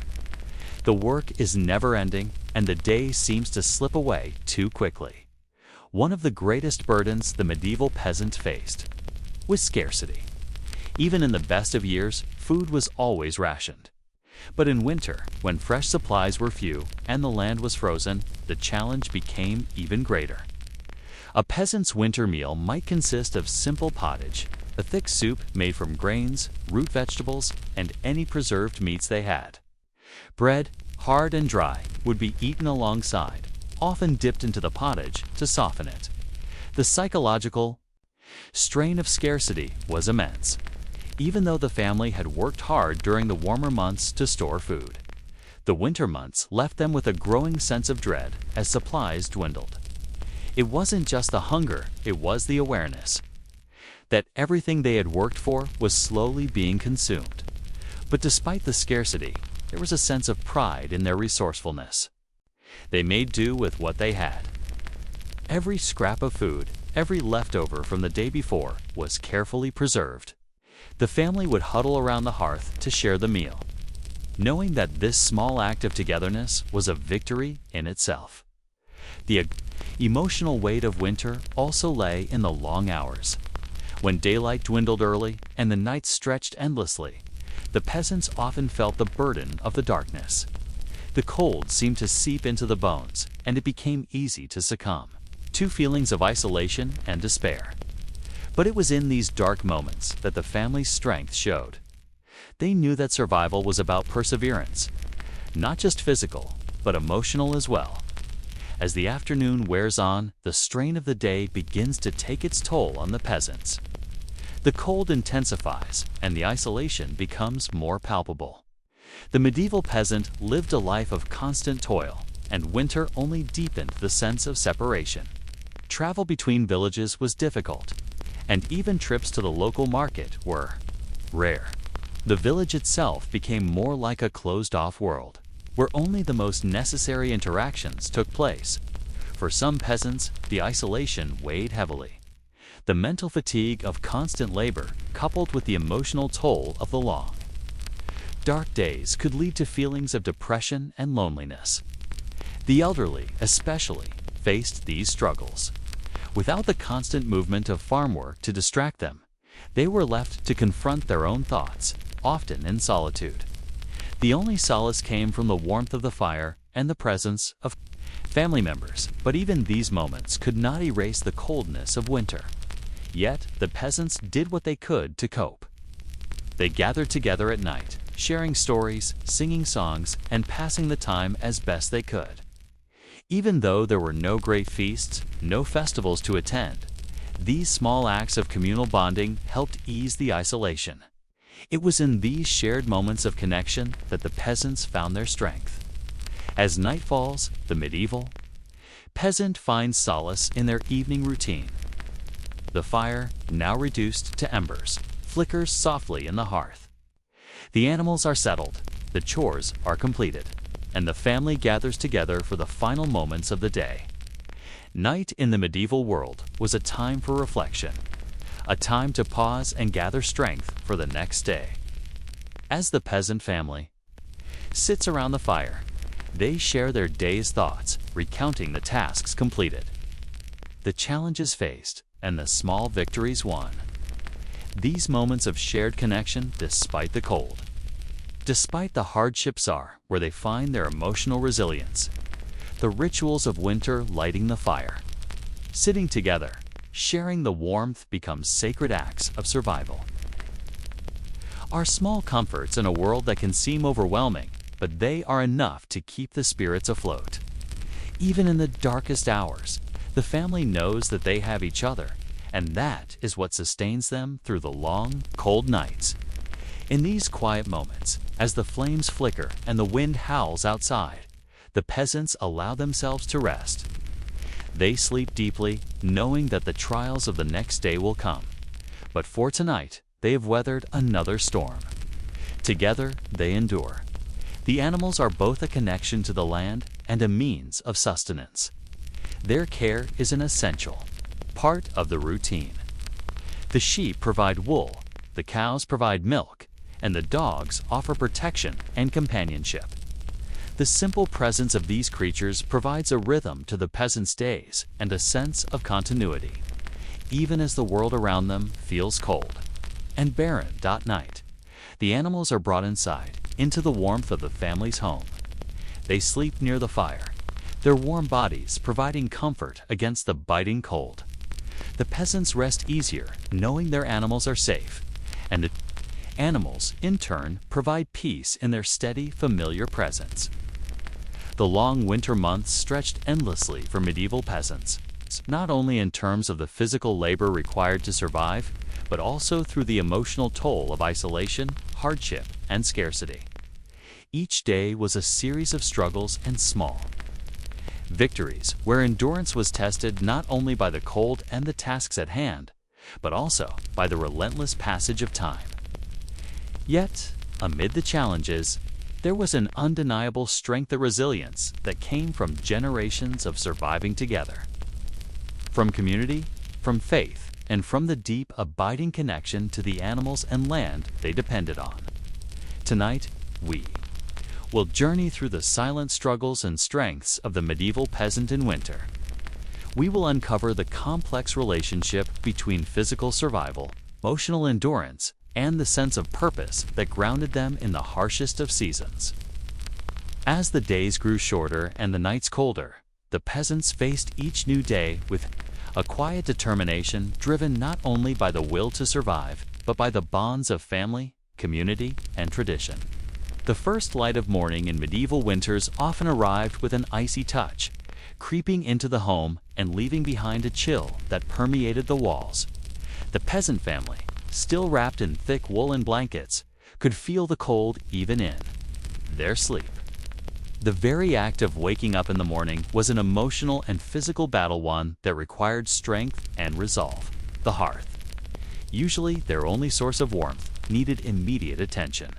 The work is never-ending, and the day seems to slip away too quickly. One of the greatest burdens the medieval peasant faced was scarcity. Even in the best of years, food was always rationed. But in winter, when fresh supplies were few and the land was frozen, the challenge became even greater. A peasant's winter meal might consist of simple pottage, a thick soup made from grains, root vegetables, and any preserved meats they had. Bread, hard and dry, would be eaten alongside, often dipped into the pottage to soften it. The psychological strain of scarcity was immense, even though the family had worked hard during the warmer months to store food. The winter months left them with a growing sense of dread as supplies dwindled. It wasn't just the hunger, it was the awareness that everything they had worked for was slowly being consumed. But despite the scarcity, there was a sense of pride in their resourcefulness. They made do with what they had. Every scrap of food, every leftover from the day before, was carefully preserved. The family would huddle around the hearth to share the meal, knowing that this small act of togetherness was a victory in itself. The emotional weight of winter also lay in the long hours. When daylight dwindled early and the nights stretched endlessly, the peasants often felt the burden of the darkness. The cold seemed to seep into the bones, and it became easy to succumb to feelings of isolation and despair. But it was in these dark moments that the family's strength showed. They knew that survival was about perseverance, not just physical, but emotional as well. As the afternoon wears on, the strain of the day begins to take its toll on the peasants. The cold intensifies, and the isolation becomes more palpable. The medieval peasant lived a life of constant toil, and winter only deepened the sense of separation. Travel between villages was difficult, and even trips to the local market were rare. The village itself became more like a closed-off world, where only the most necessary interactions took place. For some peasants, the isolation weighed heavily. The mental fatigue of constant labor, coupled with the emotional toll of the long, dark days, could lead to feelings of depression and loneliness. The elderly, especially, faced these struggles. Without the constant movement of farm work to distract them, they were left to confront their own thoughts, often in solitude. The only solace came from the warmth of the fire and the presence of family members, but even these moments could not erase the coldness of winter. Yet, the peasants did what they could to cope. They gathered together at night, sharing stories, singing songs, and passing the time as best they could. Even though there were no great feasts, no festivals to attend, these small acts of communal bonding helped ease the isolation. It was in these shared moments of connection that the peasants found their strength. As night falls, the medieval peasant finds solace in their evening routine. The fire, now reduced to embers, flickers softly in the hearth. The animals are settled, the chores are completed, and the family gathers together for the final moments of the day. Night in the medieval world was a time for reflection, a time to pause and gather strength for the next day. As the peasant family sits around the fire, they share their day's thoughts, recounting the tasks completed, the challenges faced, and the small victories won. These moments of shared connection despite the cold, despite the hardships, are where they find their emotional resilience. The rituals of winter lighting the fire, sitting together, sharing the warmth become sacred acts of survival. Are small comforts in a world that can seem overwhelming, but they are enough to keep the spirits afloat. Even in the darkest hours, the family knows that they have each other, and that is what sustains them through the long, cold nights. In these quiet moments, as the flames flicker and the wind howls outside, the peasants allow themselves to rest. They sleep deeply, knowing that the trials of the next day will come. But for tonight, they have weathered another storm. Together, they endure. The animals are both a connection to the land and a means of sustenance. Their care is an essential part of the routine. The sheep provide wool, the cows provide milk, and the dogs offer protection and companionship. The simple presence of these creatures provides a rhythm to the peasants' days and a sense of continuity, even as the world around them feels cold and barren. Night, the animals are brought inside, into the warmth of the family's home. They sleep near the fire, their warm bodies providing comfort against the biting cold. The peasants rest easier knowing their animals are safe, and the animals, in turn, provide peace in their steady, familiar presence. The long winter months stretched endlessly for medieval peasants. not only in terms of the physical labor required to survive, but also through the emotional toll of isolation, hardship, and scarcity. Each day was a series of struggles and small victories where endurance was tested not only by the cold and the tasks at hand, but also by the relentless passage of time. Yet, amid the challenges, there was an undeniable strength and resilience that came from generations of surviving together. From community, from faith, and from the deep, abiding connection to the animals and land they depended on. Tonight, we will journey through the silent struggles and strengths of the medieval peasant in winter. We will uncover the complex relationship between physical survival, emotional endurance, and the sense of purpose that grounded them in the harshest of seasons. As the days grew shorter and the nights colder, the peasants faced each new day with a quiet determination driven not only by the will to survive, but by the bonds of family, community, and tradition. The first light of morning in medieval winters often arrived with an icy touch, creeping into the home and leaving behind a chill that permeated the walls. The peasant family, still wrapped in thick woolen blankets, could feel the cold even in their sleep. The very act of waking up in the morning was an emotional and physical battle, one that required strength and resolve. The hearth, usually their only source of warmth, needed immediate attention.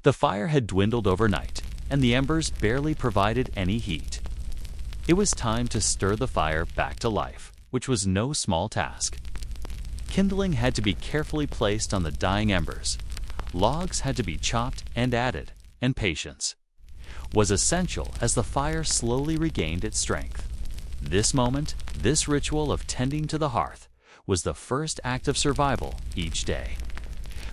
The fire had dwindled overnight, and the embers barely provided any heat. It was time to stir the fire back to life, which was no small task. Kindling had to be carefully placed on the dying embers. Logs had to be chopped and added, and patience was essential as the fire slowly regained its strength. This moment, this ritual of tending to the hearth, was the first act of survival each day.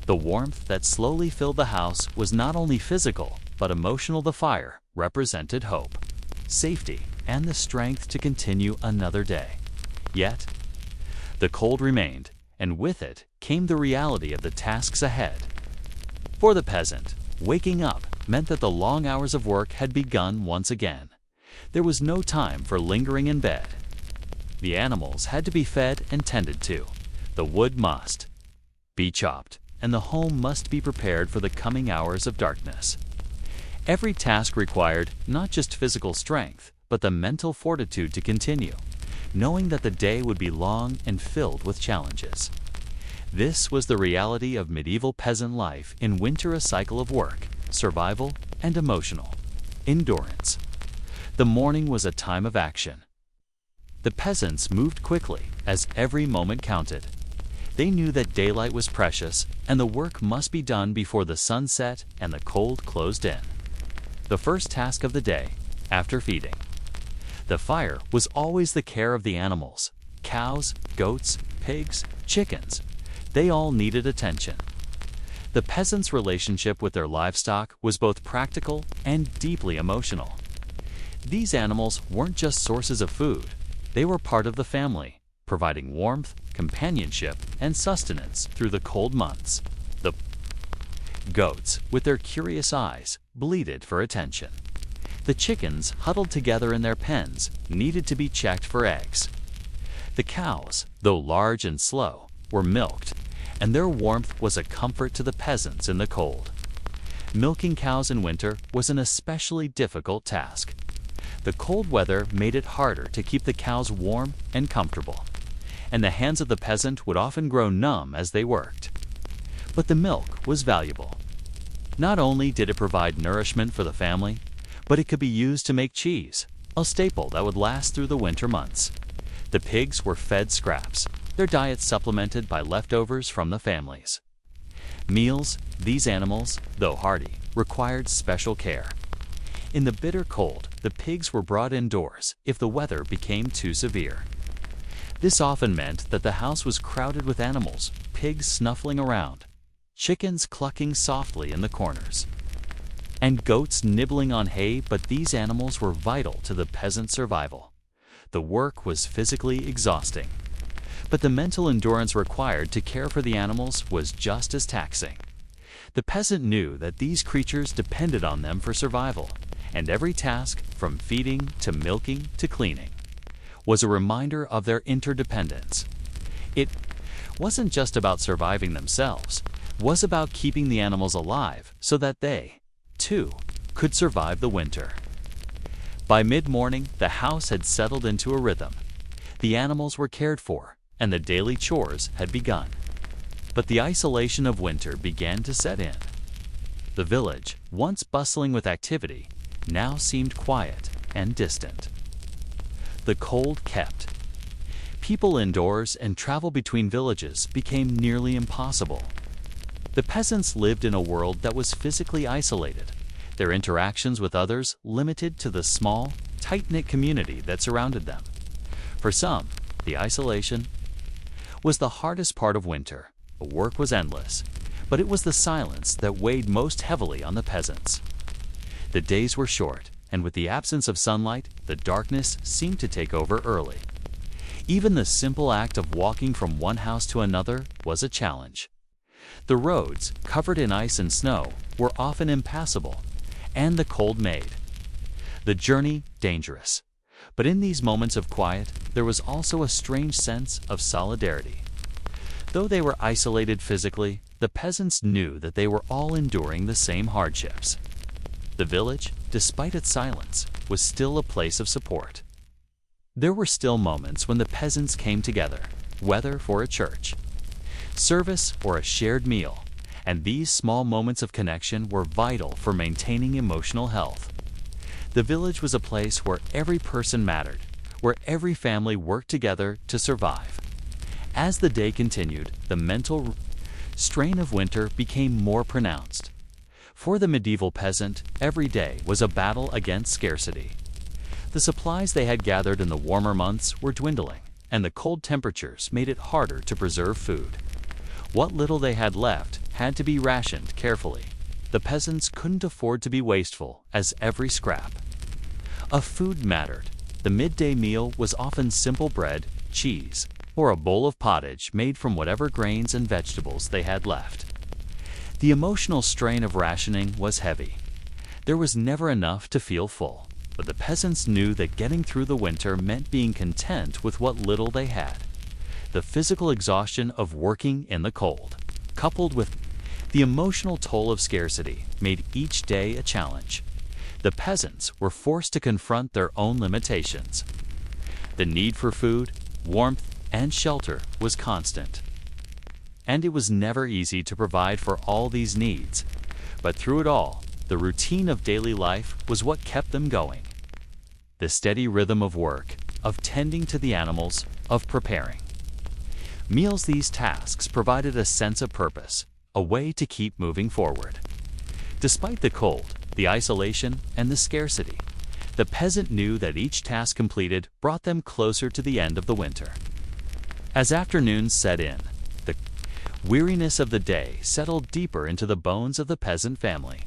The warmth that slowly filled the house was not only physical, but emotional. The fire represented hope, safety, and the strength to continue another day. Yet, the cold remained, and with it came the reality of the tasks ahead. For the peasant, waking up meant that the long hours of work had begun once again. There was no time for lingering in bed. The animals had to be fed and tended to. The wood must be chopped, and the home must be prepared for the coming hours of darkness. Every task required not just physical strength, but the mental fortitude to continue, knowing that the day would be long and filled with challenges. This was the reality of medieval peasant life in winter, a cycle of work, survival, and emotional endurance. The morning was a time of action. The peasants moved quickly, as every moment counted. They knew that daylight was precious, and the work must be done before the sun set and the cold closed in. The first task of the day, after feeding the fire, was always the care of the animals. Cows, goats, pigs, chickens, they all needed attention. The peasants' relationship with their livestock was both practical and deeply emotional. These animals weren't just sources of food, they were part of the family, providing warmth, companionship, and sustenance through the cold months. The goats, with their curious eyes, bleated for attention. The chickens, huddled together in their pens, needed to be checked for eggs. The cows, though large and slow, were milked, and their warmth was a comfort to the peasants in the cold. Milking cows in winter was an especially difficult task. The cold weather made it harder to keep the cows warm and comfortable, and the hands of the peasant would often grow numb as they worked. But the milk was valuable. Not only did it provide nourishment for the family, but it could be used to make cheese, a staple that would last through the winter months. The pigs were fed scraps, their diet supplemented by leftovers from the families. Meals, these animals, though hardy, required special care. In the bitter cold, the pigs were brought indoors if the weather became too severe. This often meant that the house was crowded with animals, pigs snuffling around, chickens clucking softly in the corners, and goats nibbling on hay. But these animals were vital to the peasant's survival. The work was physically exhausting, but the mental endurance required to care for the animals was just as taxing. The peasant knew that these creatures depended on them for survival, and every task, from feeding to milking to cleaning, was a reminder of their interdependence. It wasn't just about surviving themselves, it was about keeping the animals alive so that they, too, could survive the winter. By mid-morning, the house had settled into a rhythm. The animals were cared for, and the daily chores had begun. But the isolation of winter began to set in. The village, once bustling with activity, now seemed quiet and distant. The cold kept people indoors, and travel between villages became nearly impossible. The peasants lived in a world that was physically isolated, their interactions with others limited to the small, tight-knit community that surrounded them. For some, the isolation was the hardest part of winter. The work was endless, but it was the silence that weighed most heavily on the peasants. The days were short, and with the absence of sunlight, the darkness seemed to take over early. Even the simple act of walking from one house to another was a challenge. The roads, covered in ice and snow, were often impassable, and the cold made the journey dangerous. But in these moments of quiet, there was also a strange sense of solidarity. Though they were isolated physically, the peasants knew that they were all enduring the same hardships. The village, despite its silence, was still a place of support. There were still moments when the peasants came together, whether for a church service or a shared meal, and these small moments of connection were vital for maintaining emotional health. The village was a place where every person mattered, where every family worked together to survive. As the day continued, the mental strain of winter became more pronounced. For the medieval peasant, every day was a battle against scarcity. The supplies they had gathered in the warmer months were dwindling, and the cold temperatures made it harder to preserve food. What little they had left had to be rationed carefully. The peasants couldn't afford to be wasteful, as every scrap of food mattered. The midday meal was often simple bread, cheese, or a bowl of pottage made from whatever grains and vegetables they had left. The emotional strain of rationing was heavy. There was never enough to feel full, but the peasants knew that getting through the winter meant being content with what little they had. The physical exhaustion of working in the cold, coupled with the emotional toll of scarcity, made each day a challenge. The peasants were forced to confront their own limitations. The need for food, warmth, and shelter was constant. And it was never easy to provide for all these needs. But through it all, the routine of daily life was what kept them going. The steady rhythm of work, of tending to the animals, of preparing meals. These tasks provided a sense of purpose, a way to keep moving forward. Despite the cold, the isolation, and the scarcity, the peasant knew that each task completed brought them closer to the end of the winter. As afternoons set in, the weariness of the day settled deeper into the bones of the peasant family.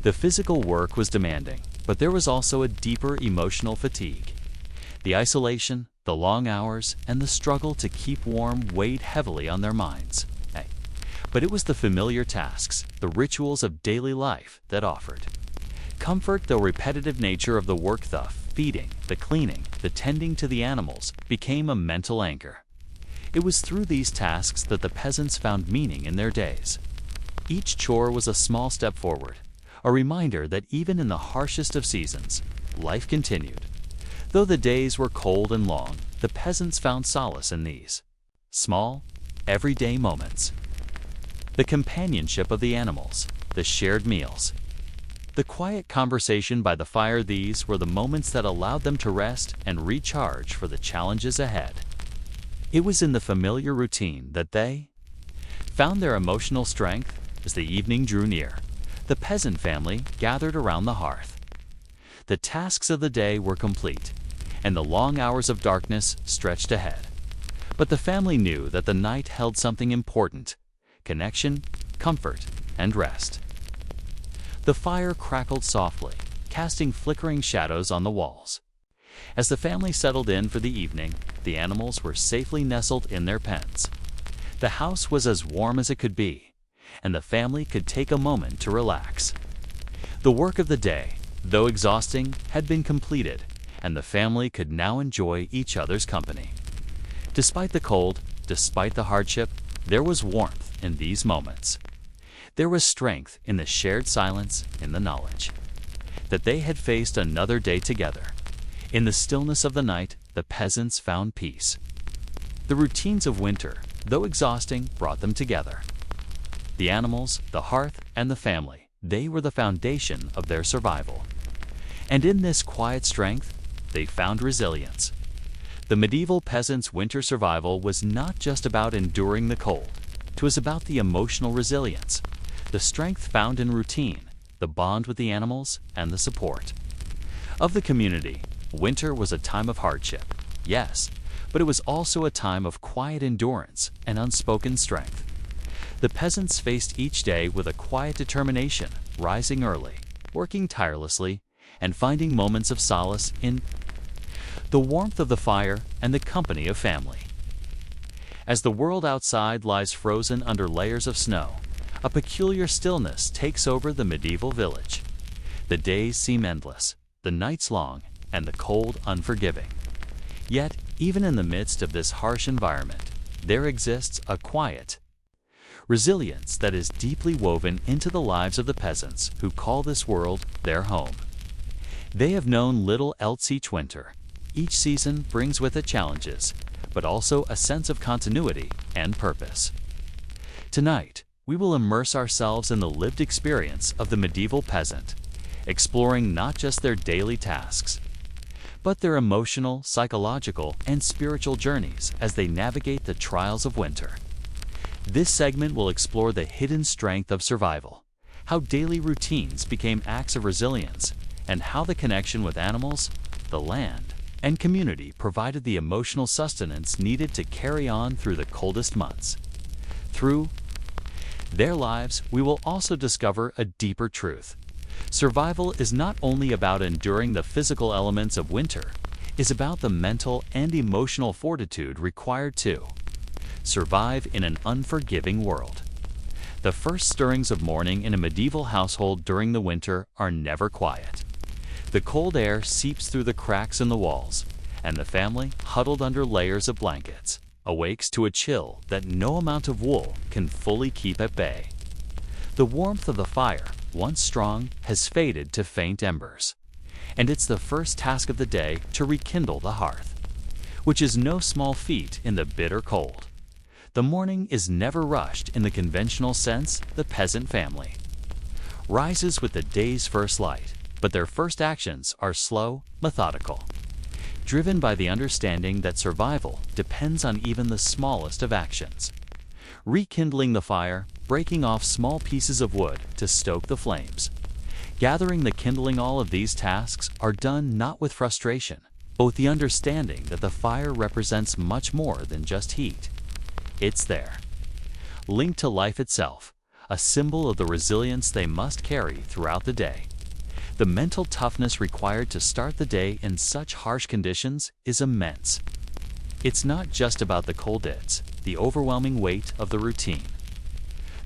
The physical work was demanding, but there was also a deeper emotional fatigue. The isolation, the long hours, and the struggle to keep warm weighed heavily on their minds. But it was the familiar tasks, the rituals of daily life that offered comfort. The repetitive nature of the work, the feeding, the cleaning, the tending to the animals, became a mental anchor. It was through these tasks that the peasants found meaning in their days. Each chore was a small step forward, a reminder that even in the harshest of seasons, life continued. Though the days were cold and long, the peasants found solace in these small, everyday moments. The companionship of the animals, the shared meals, the quiet conversation by the fire, these were the moments that allowed them to rest and recharge for the challenges ahead. It was in the familiar routine that they found their emotional strength. As the evening drew near, the peasant family gathered around the hearth. The tasks of the day were complete, and the long hours of darkness stretched ahead. But the family knew that the night held something important: connection, comfort, and rest. The fire crackled softly, casting flickering shadows on the walls. As the family settled in for the evening, the animals were safely nestled in their pens. The house was as warm as it could be, and the family could take a moment to relax. The work of the day, though exhausting, had been completed, and the family could now enjoy each other's company. Despite the cold, despite the hardship, there was warmth in these moments. There was strength in the shared silence, in the knowledge that they had faced another day together. In the stillness of the night, the peasants found peace. The routines of winter, though exhausting, brought them together. The animals, the hearth, and the family, they were the foundation of their survival. And in this quiet strength, they found resilience. The medieval peasants' winter survival was not just about enduring the cold. It was about the emotional resilience, the strength found in routine, the bond with the animals, and the support of the community. Winter was a time of hardship, yes, but it was also a time of quiet endurance and unspoken strength. The peasants faced each day with a quiet determination, rising early, working tirelessly, and finding moments of solace in the warmth of the fire and the company of family. As the world outside lies frozen under layers of snow, a peculiar stillness takes over the medieval village. The days seem endless, the nights long, and the cold unforgiving. Yet, even in the midst of this harsh environment, there exists a quiet resilience that is deeply woven into the lives of the peasants who call this world their home. They have known little else each winter. Each season brings with it challenges, but also a sense of continuity and purpose. Tonight, we will immerse ourselves in the lived experience of the medieval peasant, exploring not just their daily tasks, but their emotional, psychological, and spiritual journeys as they navigate the trials of winter. This segment will explore the hidden strength of survival, how daily routines became acts of resilience, and how the connection with animals, the land, and community provided the emotional sustenance needed to carry on through the coldest months. Through their lives, we will also discover a deeper truth. Survival is not only about enduring the physical elements of winter, it is about the mental and emotional fortitude required to survive in an unforgiving world. The first stirrings of morning in a medieval household during the winter are never quiet. The cold air seeps through the cracks in the walls, and the family, huddled under layers of blankets, awakes to a chill that no amount of wool can fully keep at bay. The warmth of the fire, once strong, has faded to faint embers, and it's the first task of the day to rekindle the hearth, which is no small feat in the bitter cold. The morning is never rushed in the conventional sense. The peasant family rises with the day's first light, but their first actions are slow, methodical, driven by the understanding that survival depends on even the smallest of actions. Rekindling the fire, breaking off small pieces of wood to stoke the flames, gathering the kindling, all of these tasks are done not with frustration, but with the understanding that the fire represents much more than just heat. It's there, linked to life itself, a symbol of the resilience they must carry throughout the day. The mental toughness required to start the day in such harsh conditions is immense. It's not just about the cold, it's the overwhelming weight of the routine.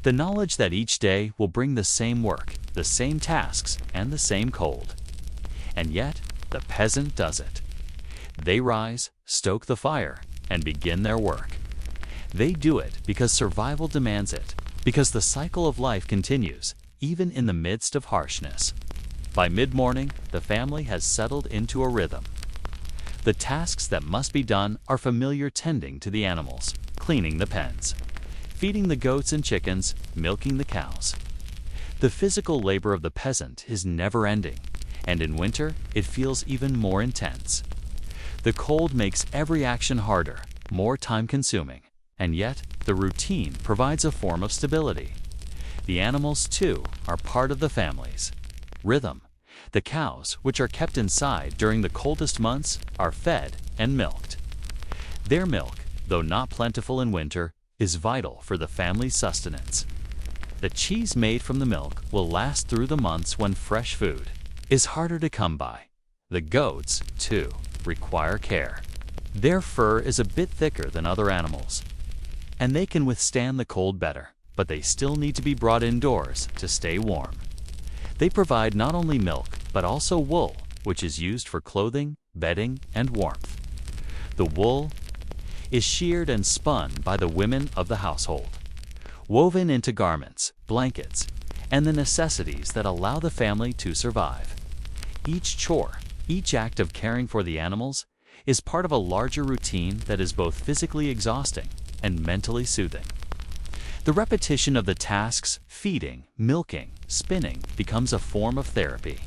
The knowledge that each day will bring the same work, the same tasks, and the same cold. And yet, the peasant does it. They rise, stoke the fire, and begin their work. They do it because survival demands it, because the cycle of life continues, even in the midst of harshness. By mid-morning, the family has settled into a rhythm. The tasks that must be done are familiar: tending to the animals, cleaning the pens, feeding the goats and chickens, milking the cows. The physical labor of the peasant is never-ending, and in winter, it feels even more intense. The cold makes every action harder, more time-consuming, and yet the routine provides a form of stability. The animals, too, are part of the family's rhythm. The cows, which are kept inside during the coldest months, are fed and milked. Their milk, though not plentiful in winter, is vital for the family's sustenance. The cheese made from the milk will last through the months when fresh food is harder to come by. The goats, too, require care. Their fur is a bit thicker than other animals, and they can withstand the cold better, but they still need to be brought indoors to stay warm. They provide not only milk, but also wool, which is used for clothing bedding, and warmth. The wool is sheared and spun by the women of the household, woven into garments, blankets, and the necessities that allow the family to survive. Each chore, each act of caring for the animals, is part of a larger routine that is both physically exhausting and mentally soothing. The repetition of the tasks, feeding, milking, spinning, becomes a form of therapy.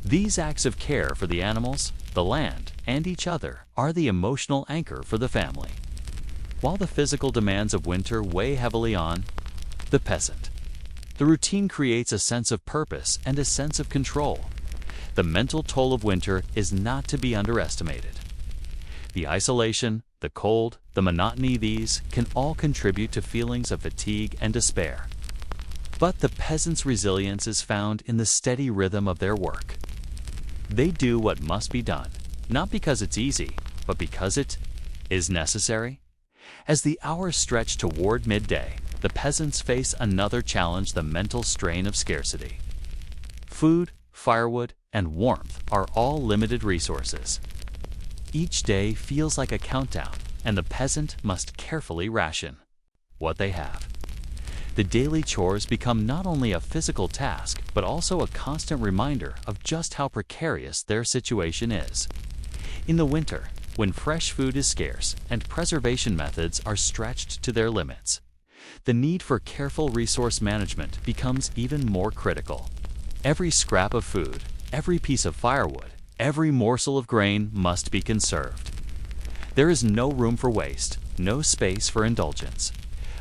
These acts of care for the animals, the land, and each other are the emotional anchor for the family. While the physical demands of winter weigh heavily on the peasant, the routine creates a sense of purpose and a sense of control. The mental toll of winter is not to be underestimated. The isolation, the cold, the monotony, these can all contribute to feelings of fatigue and despair. But the peasant's resilience is found in the steady rhythm of their work. They do what must be done, not because it's easy, but because it is necessary. As the hours stretch toward midday, the peasants face another challenge: the mental strain of scarcity. Food, firewood, and warmth are all limited resources. Each day feels like a countdown, and the peasant must carefully ration what they have. The daily chores become not only a physical task, but also a constant reminder of just how precarious their situation is. In the winter, when fresh food is scarce and preservation methods are stretched to their limits, the need for careful resource management becomes even more critical. Every scrap of food, every piece of firewood, every morsel of grain must be conserved. There is no room for waste, no space for indulgence.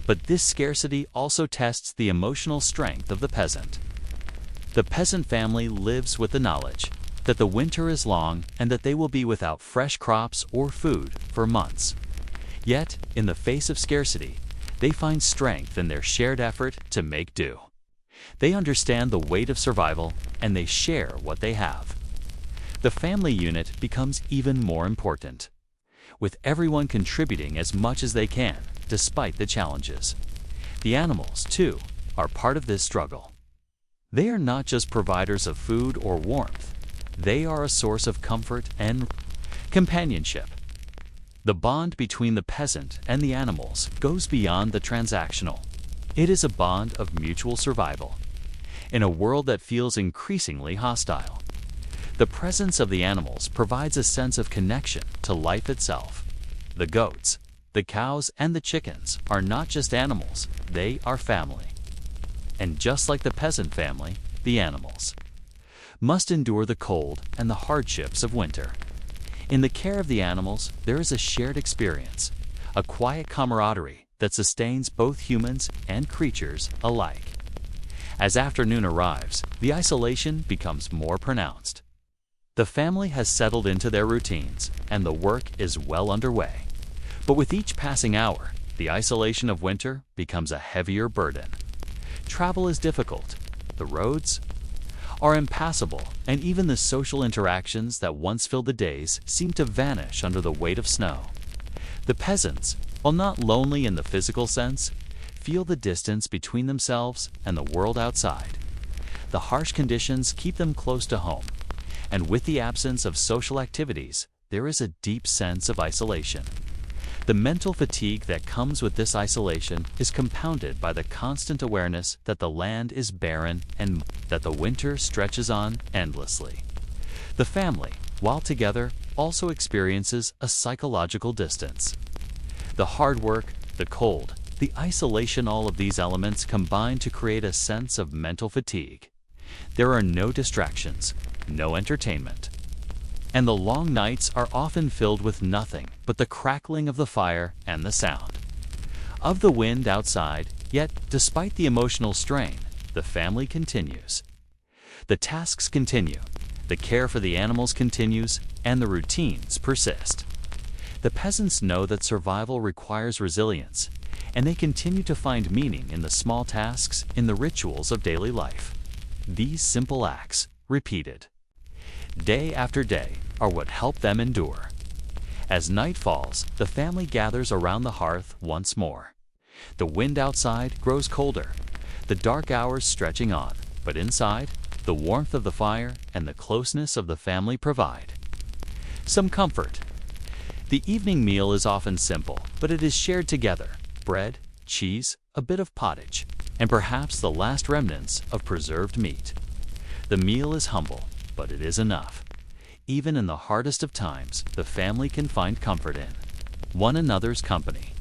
But this scarcity also tests the emotional strength of the peasant. The peasant family lives with the knowledge that the winter is long and that they will be without fresh crops or food for months. Yet, in the face of scarcity, they find strength in their shared effort to make do. They understand the weight of survival, and they share what they have. The family unit becomes even more important, with everyone contributing as much as they can, despite the challenges. The animals, too, are part of this struggle. They are not just providers of food or warmth. They are a source of comfort and companionship. The bond between the peasant and the animals goes beyond the transactional. It is a bond of mutual survival. In a world that feels increasingly hostile, the presence of the animals provides a sense of connection to life itself. The goats, the cows, and the chickens are not just animals, they are family. And just like the peasant family, the animals must endure the cold and the hardships of winter. In the care of the animals, there is a shared experience, a quiet camaraderie that sustains both humans and creatures alike. As afternoon arrives, the isolation becomes more pronounced. The family has settled into their routines, and the work is well underway. But with each passing hour, the isolation of winter becomes a heavier burden. Travel is difficult, the roads are impassable, and even the social interactions that once filled the days seem to vanish under the weight of snow. The peasants, while not lonely in the physical sense, feel the distance between themselves and the world outside. The harsh conditions keep them close to home, and with the absence of social activities, there is a deep sense of isolation. The mental fatigue that comes with this isolation is compounded by the constant awareness that the land is barren and that the winter stretches on endlessly. The family, while together, also experiences a psychological distance. The hard work, the cold, the isolation, all of these elements combine to create a sense of mental fatigue. There are no distractions, no entertainment, and the long nights are often filled with nothing but the crackling of the fire and the sound of the wind outside. Yet, despite the emotional strain, the family continues. The tasks continue, the care for the animals continues, and the routines persist. The peasants know that survival requires resilience, and they continue to find meaning in the small tasks, in the rituals of daily life. These simple acts, repeated day after day, are what help them endure. As night falls, the family gathers around the hearth once more. The wind outside grows colder, the dark hours stretching on, but inside, the warmth of the fire and the closeness of the family provide Some comfort. The evening meal is often simple, but it is shared together. Bread, cheese, a bit of pottage, and perhaps the last remnants of preserved meat. The meal is humble, but it is enough. Even in the hardest of times, the family can find comfort in one another's company.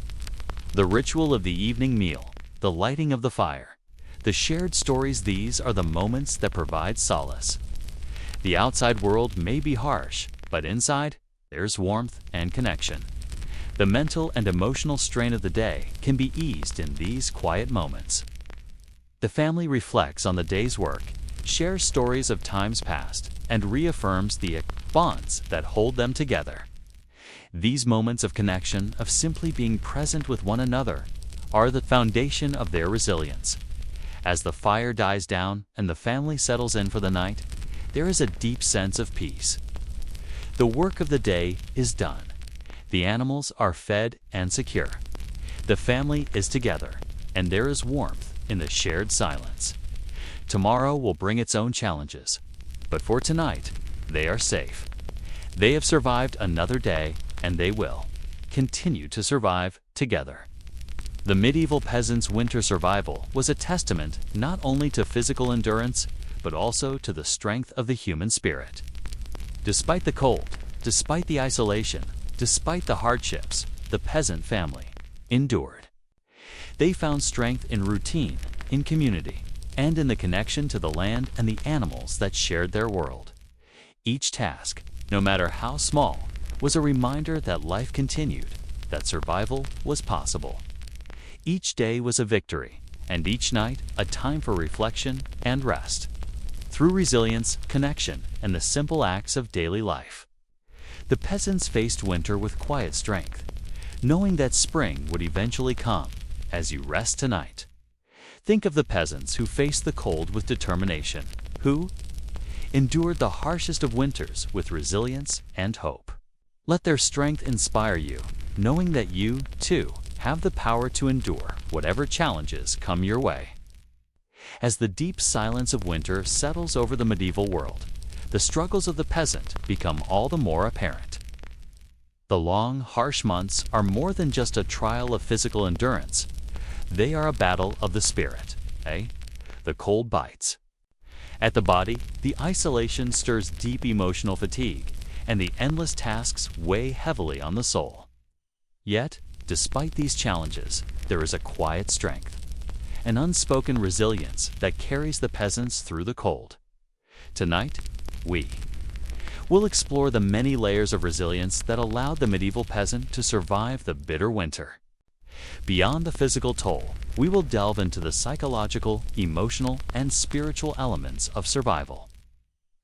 The ritual of the evening meal, the lighting of the fire, the shared stories, these are the moments that provide solace. The outside world may be harsh, but inside, there's warmth and connection. The mental and emotional strain of the day can be eased in these quiet moments. The family reflects on the day's work, shares stories of times past, and reaffirms the bonds that hold them together. These moments of connection, of simply being present with one another, are the foundation of their resilience. As the fire dies down and the family settles in for the night, there is a deep sense of peace. The work of the day is done. The animals are fed and secure. The family is together, and there is warmth in the shared silence. Tomorrow will bring its own challenges, but for tonight, they are safe. They have survived another day, and they will continue to survive together. The medieval peasants' winter survival was a testament not only to physical endurance, but also to the strength of the human spirit. Despite the cold, despite the isolation, despite the hardships, the peasant family endured. They found strength in routine, in community, and in the connection to the land and the animals that shared their world. Each task, no matter how small, was a reminder that life continued, that survival was possible. Each day was a victory, and each night a time for reflection and rest. Through resilience, connection, and the simple acts of daily life, the peasants faced winter with quiet strength, knowing that spring would eventually come as you rest tonight. Think of the peasants who faced the cold with determination, who endured the harshest of winters with resilience and hope. Let their strength inspire you, knowing that you, too, have the power to endure whatever challenges come your way. As the deep silence of winter settles over the medieval world, the struggles of the peasant become all the more apparent. The long, harsh months are more than just a trial of physical endurance. They are a battle of the spirit, The cold bites. At the body, the isolation stirs deep emotional fatigue, and the endless tasks weigh heavily on the soul. Yet, despite these challenges, there is a quiet strength, an unspoken resilience that carries the peasants through the cold. Tonight, we'll explore the many layers of resilience that allowed the medieval peasant to survive the bitter winter. Beyond the physical toll, we will delve into the psychological, emotional, and spiritual elements of survival.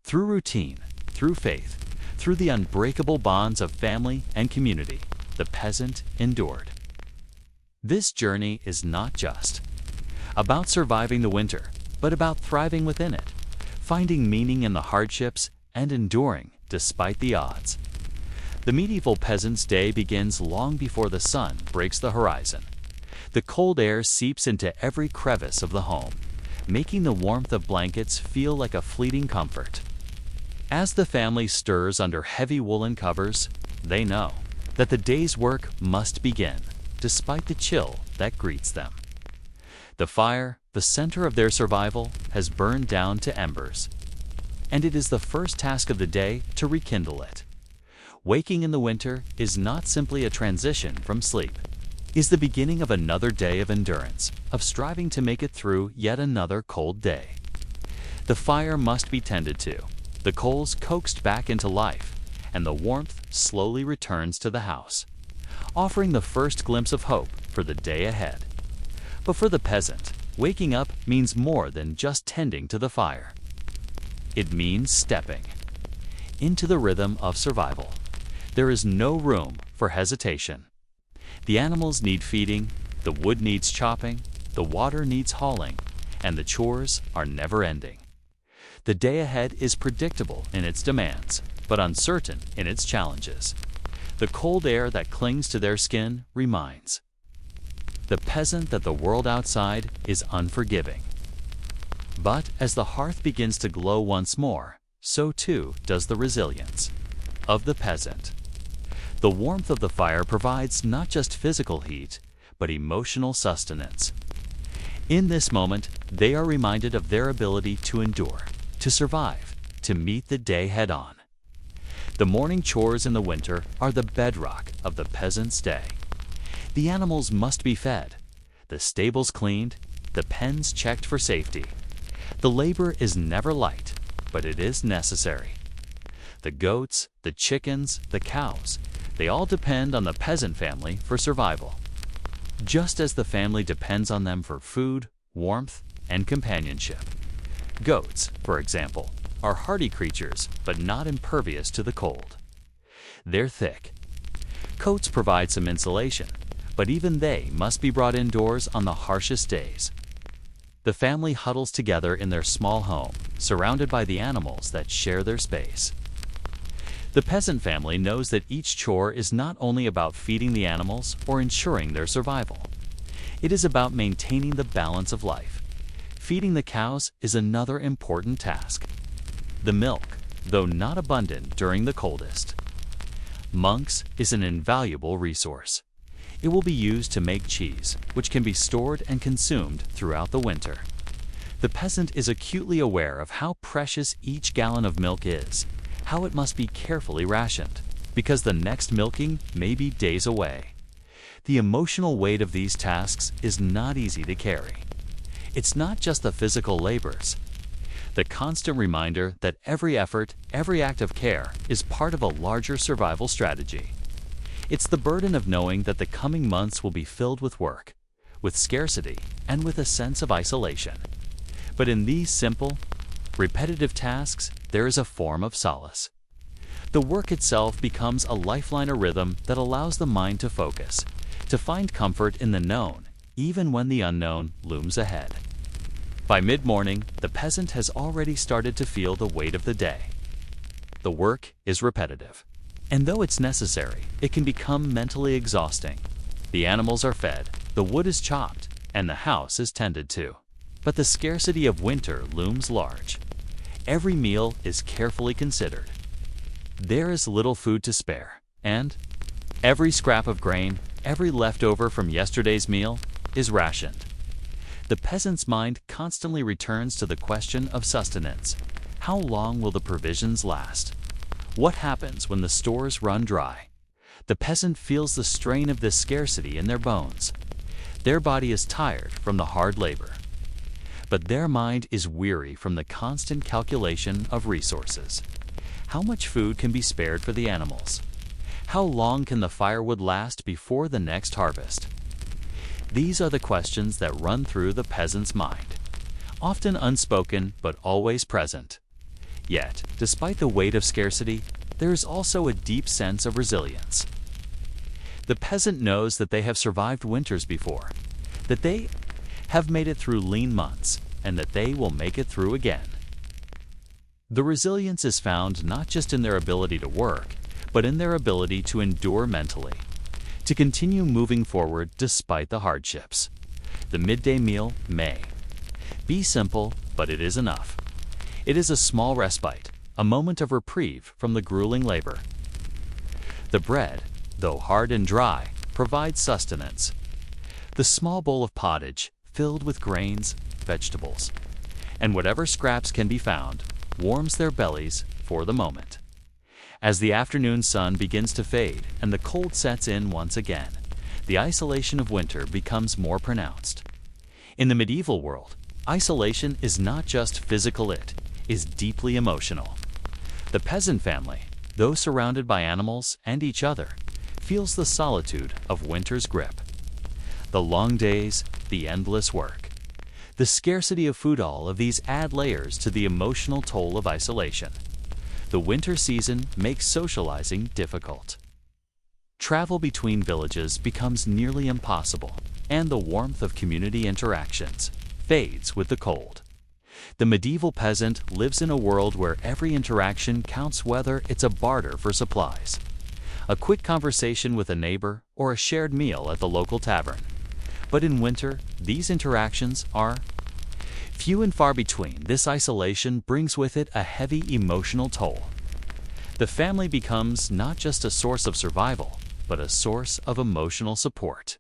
Through routine, through faith, through the unbreakable bonds of family and community, the peasant endured. This journey is not just about surviving the winter, but about thriving within it, finding meaning in the hardships, and enduring despite the odds. The medieval peasant's day begins long before the sun breaks the horizon. The cold air seeps into every crevice of the home, making the warmth of blankets feel like a fleeting comfort. As the family stirs under heavy woolen covers, they know that the day's work must begin, despite the chill that greets them. The fire, the center of their survival, has burned down to embers, and it is the first task of the day to rekindle it. Waking in the winter is not simply a transition from sleep. It is the beginning of another day of endurance, of striving to make it through yet another cold day. The fire must be tended to, the coals coaxed back into life, and the warmth slowly returns to the house, offering the first glimpse of hope for the day ahead. But for the peasant, waking up means more than just tending to the fire. It means stepping into the rhythm of survival. There is no room for hesitation. The animals need feeding, the wood needs chopping, the water needs hauling, and the chores are never ending. The day ahead is predictable in its demands, but uncertain in its challenges. The cold air that clings to their skin reminds the peasant that the world outside is unforgiving. But as the hearth begins to glow once more, so too does the resilience. of the peasant. The warmth of the fire provides not just physical heat, but emotional sustenance. In this moment, they are reminded of their ability to endure, to survive, to meet the day head-on. The morning chores in the winter are the bedrock of the peasant's day. The animals must be fed, the stables cleaned, the pens checked for safety. The labor is never light, but it is necessary. The goats, the chickens, the cows, they all depend on the peasant family for survival. Just as the family depends on them for food, warmth, and companionship. Goats, for example, are hardy creatures but not impervious to the cold. They're thick. Coats provide some insulation, but even they must be brought indoors on the harshest days. The family huddles together in their small home, surrounded by the animals that share their space. The peasant family knows that each chore is not only about feeding the animals or ensuring their survival. It is about maintaining the balance of life. Feeding the cows is another important task. The milk, though not abundant during the coldest. Monks is an invaluable resource. It will be used to make cheese, which can be stored and consumed throughout the winter. The peasant is acutely aware of how precious each gallon of milk is, how it must be carefully rationed, because the next milking may be days away. The emotional weight of these tasks is not easy to carry. It's not just the physical labors. The constant reminder that every effort, every act of care is part of a larger survival strategy. It's the burden of knowing that the coming months will be filled with work, with scarcity, and with a sense of isolation. But in these simple, repetitive tasks, there is a form of solace. The work itself becomes a lifeline, a rhythm that allows the mind to focus, to find comfort in the known, even when the unknown looms ahead. By mid-morning, the peasant has already started to feel the weight of the day. The work is repetitive. And though it's necessary, it can become mentally exhausting. The animals are fed, the wood is chopped, and the house is tended to. But the scarcity of winter looms large. Every meal is carefully considered. There is little food to spare, and every scrap of grain, every leftover from yesterday's meal, is rationed. The peasant's mind constantly returns to the question of sustenance. How long will the provisions last? What happens when the stores run dry? The peasant feels the strain of this scarcity in their bones. Their body is tired from the hard labor, but their mind is weary from the constant calculation of resources. How much food can be spared for the animals? How long can the firewood last before the next harvest? These are the questions that run through the peasant's mind, often unspoken but always present. Yet, despite the weight of scarcity, there is also a deep sense of resilience. The peasant knows that they have survived winters before, that they have made it through lean months, and that they will make it through again. The resilience is found not just in their ability to work, but in their ability to endure mentally, to continue moving forward despite the hardships. The midday meal may be simple, but it is enough. It is a small respite, a moment of reprieve from the grueling labor. The bread, though hard and dry, provides sustenance. The small bowl of pottage, filled with grains, vegetables, and whatever scraps can be found, warms their bellies for the moment. As the afternoon sun begins to fade and the cold sets in once again, the isolation of winter becomes more pronounced. In the medieval world, isolation is not just physical, it is deeply emotional. The peasant family, though surrounded by animals and each other, feels the solitude of winter's grip. The long days, the endless work, the scarcity of food, all of these add layers to the emotional toll of isolation. The winter season makes socializing difficult. Travel between villages becomes nearly impossible, and the warmth of community interactions fades with the cold. The medieval peasant lives in a world where every interaction counts, whether it's a barter for supplies, a quick conversation with a neighbor, or a shared meal at the local tavern. But in winter, these interactions are few and far between. This isolation brings with it a heavy emotional toll. The family becomes not just a source of survival, but a source of emotional support.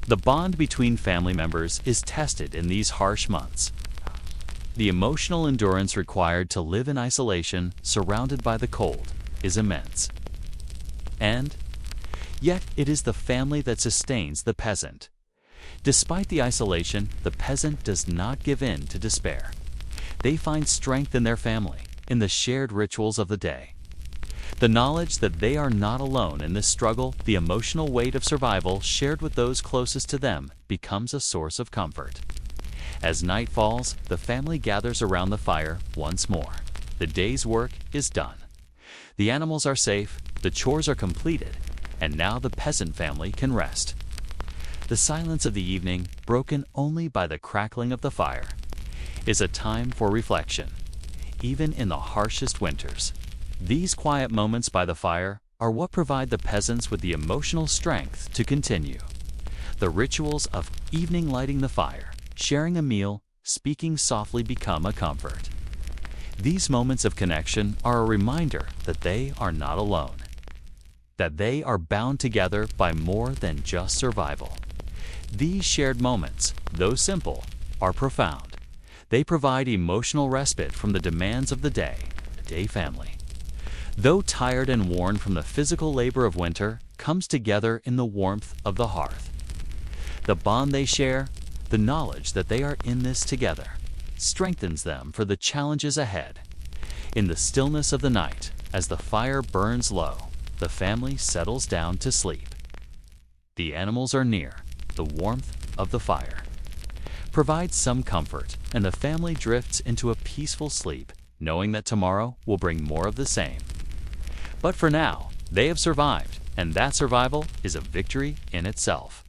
The bond between family members is tested in these harsh months. The emotional endurance required to live in isolation, surrounded by the cold, is immense. And yet it is the family that sustains the peasant. Despite the isolation, the peasant does not give in to despair. They find strength in their family, in the shared rituals of the day. The knowledge that they are not alone in this struggle, the emotional weight of survival shared with those closest to them, becomes a source of comfort. As night falls, the family gathers around the fire once more. The day's work is done. The animals are safe, the chores are completed, and now the peasant family can rest. The silence of the evening, broken only by the crackling of the fire, is a time for reflection. Even in the harshest winters, these quiet moments by the fire are what provide the peasants with the emotional strength to continue. The rituals of evening lighting the fire, sharing a meal, speaking softly become a comfort. These moments of connection are a reminder that they are not alone, that they are bound together by more than just survival. These shared moments, though simple, are profound. They provide emotional respite from the demands of the day family. Though tired and worn from the physical labor of winter, comes together in the warmth of the hearth. The bond they share, the knowledge that they are in this together, strengthens them for the challenges ahead. In the stillness of the night, as the fire burns low, the family settles down to sleep. The animals are near. The warmth of the fire provides some comfort, and the family drifts into a peaceful sleep, knowing that tomorrow will bring more of the same. But for now, they have survived, and that survival is a victory in itself.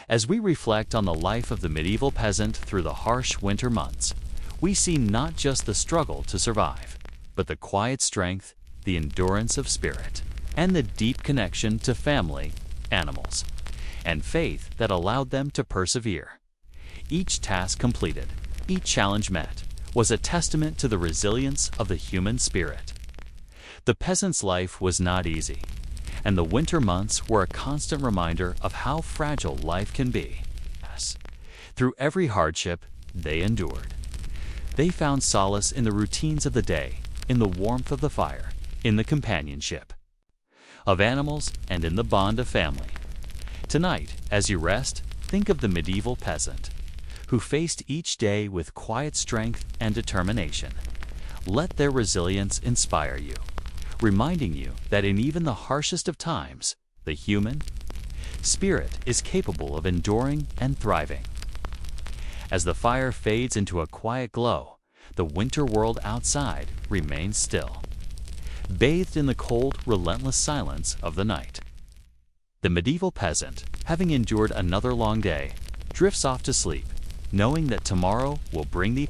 As we reflect on the life of the medieval peasant through the harsh winter months, we see not just the struggle to survive, but the quiet strength, the endurance of spirit, and the deep connection to family, animals, and faith that allowed them to persevere. Each task completed, each challenge met, was a testament to the resilience of the human spirit. The peasant's life was not easy, and the winter months were a constant reminder of how fragile life can be. Yes. Through every hardship, they endured. They found solace in the routines of the day, in the warmth of the fire, in the companionship of animals, and in the bond of family. Tonight, as you rest, think of the medieval peasant, who faced each day with quiet strength and determination. Let their resilience inspire you, reminding you that in even the harshest of times, the human spirit is capable of enduring and thriving. As the fire fades into a quiet glow, the winter world outside remains still, bathed in the cold, relentless silence of the night. The medieval peasant, having endured another long day, drifts off to sleep, knowing that tomorrow will bring the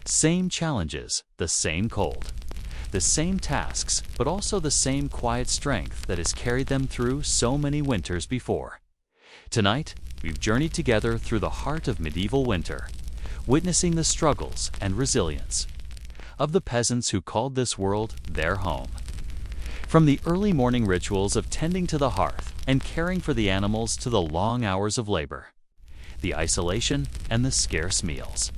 same challenges, the same cold, the same tasks, but also the same quiet strength that has carried them through so many winters before. Tonight, we've journeyed together through the heart of medieval winter, witnessing the struggles and resilience of the peasants who called this world their home. From the early morning rituals of tending to the hearth and caring for the animals to the long hours of labor, the isolation and the scarce meals,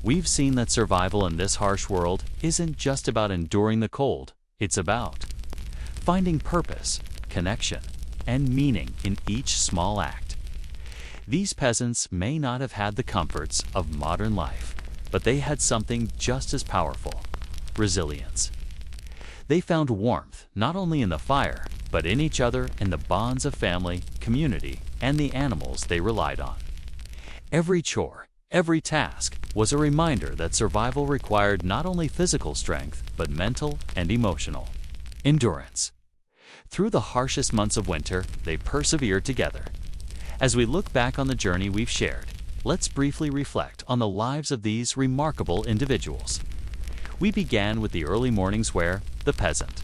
we've seen that survival in this harsh world isn't just about enduring the cold, it's about finding purpose, connection, and meaning in each small act. These peasants may not have had the comforts of modern life, but they had something just as powerful: resilience. They found warmth not only in the fire, but in each other, in the bonds of family, community, and the animals they relied on. Every chore, every task was a reminder that survival required not only physical strength, but mental and emotional endurance. Through the harshest months of winter, they persevered together. As we look back on the journey we've shared, let's briefly reflect on the lives of these remarkable individuals. We began with the early mornings where the peasant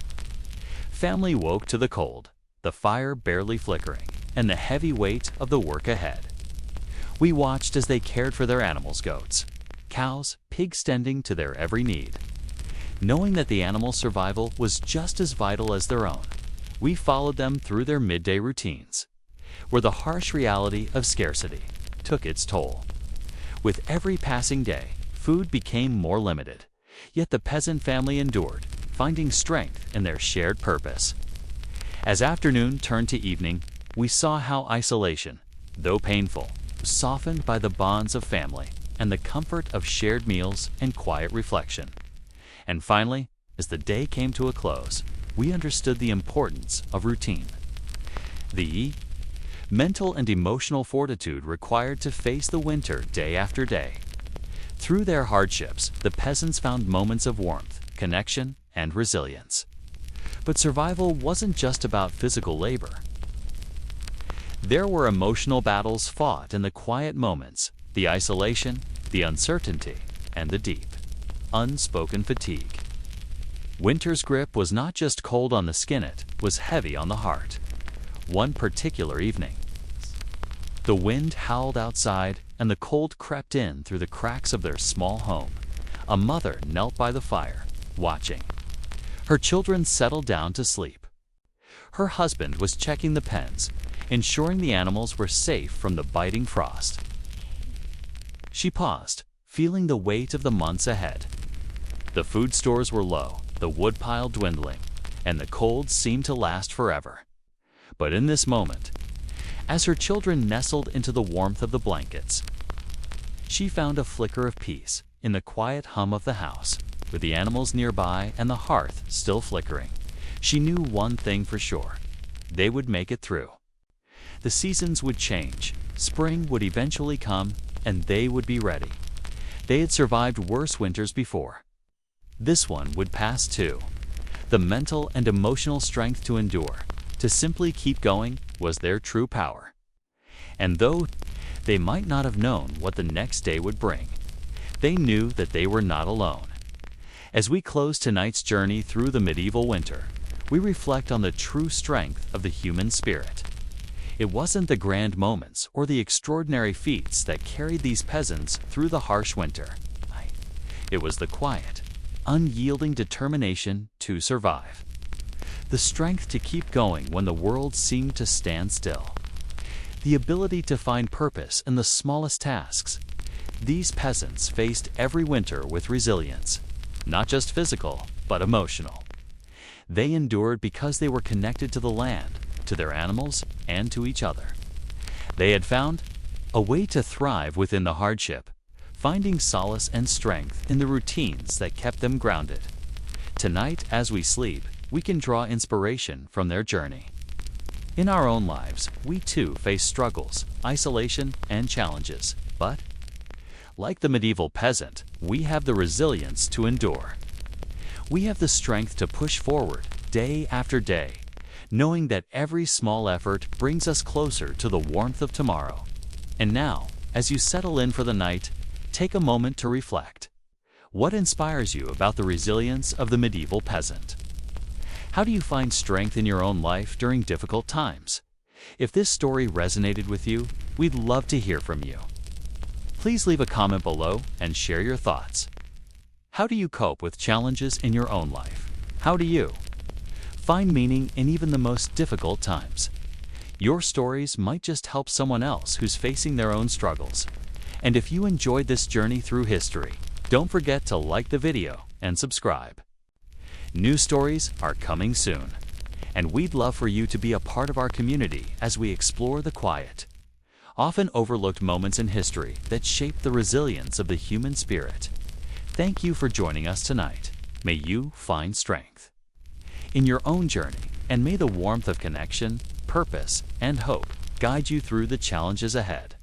family woke to the cold, the fire barely flickering, and the heavy weight of the work ahead. We watched as they cared for their animals, goats, cows, pigs, tending to their every need. Knowing that the animal's survival was just as vital as their own, we followed them through their midday routines, where the harsh reality of scarcity took its toll. With every passing day, food became more limited, yet the peasant family endured, finding strength in their shared purpose. As afternoon turned to evening, we saw how isolation, though painful, was softened by the bonds of family and the comfort of shared meals and quiet reflection. And finally, as the day came to a close, we understood the importance of routine. The mental and emotional fortitude required to face the winter day after day. Through their hardships, the peasants found moments of warmth, connection, and resilience. But survival wasn't just about physical labor. There were emotional battles fought in the quiet moments, the isolation, the uncertainty, and the deep, unspoken fatigue. Winter's grip was not just cold on the skin, it was heavy on the heart. One particular evening, the wind howled outside and the cold crept in through the cracks of their small home. A mother knelt by the fire, watching. Her children settled down to sleep. Her husband was checking the pens, ensuring the animals were safe from the biting frost. She paused, feeling the weight of the months ahead. The food stores were low, the woodpile dwindling, and the cold seemed to last forever. But in this moment, as her children nestled into the warmth of the blankets, she found a flicker of peace in the quiet hum of the house. With the animals nearby and the hearth still flickering, she knew one thing for sure: they would make it through. The seasons would change, spring would eventually come, and they would be ready. They had survived worse winters before. This one would pass too. The mental and emotional strength to endure, to simply keep going, was their true power. And though they might not have known what the next day would bring, they knew that they were not alone. As we close tonight's journey through the medieval winter, we reflect on the true strength of the human spirit. It wasn't the grand moments or the extraordinary feats that carried these peasants through the harsh winter. It was the quiet, unyielding determination to survive. The strength to keep going when the world seemed to stand still. The ability to find purpose in the smallest tasks. These peasants faced every winter with resilience, not just physical, but emotional. They endured because they were connected to the land, to their animals, and to each other. They had found a way to thrive within the hardship, finding solace and strength in the routines that kept them grounded. Tonight, as we sleep, we can draw inspiration from their journey. In our own lives, we too face struggles, isolation, and challenges, but like the medieval peasant, we have the resilience to endure. We have the strength to push forward day after day, knowing that every small effort brings us closer to the warmth of tomorrow. And now, as you settle in for the night, take a moment to reflect. What inspires you about the resilience of the medieval peasant? How do you find strength in your own life during difficult times? If this story resonated with you, we'd love to hear from you. Please leave a comment below and share your thoughts. How do you cope with challenges in your own life? How do you find meaning in even the most difficult times? Your stories might just help someone else who's facing their own struggles. And if you enjoyed this journey through history, don't forget to like the video and subscribe. New stories are coming soon, and we'd love for you to be a part of our community as we explore the quiet, often overlooked moments in history that shape the resilience of the human spirit. Thank you for joining us tonight. May you find strength in your own journey, and may the warmth of connection, purpose, and hope guide you through the challenges ahead.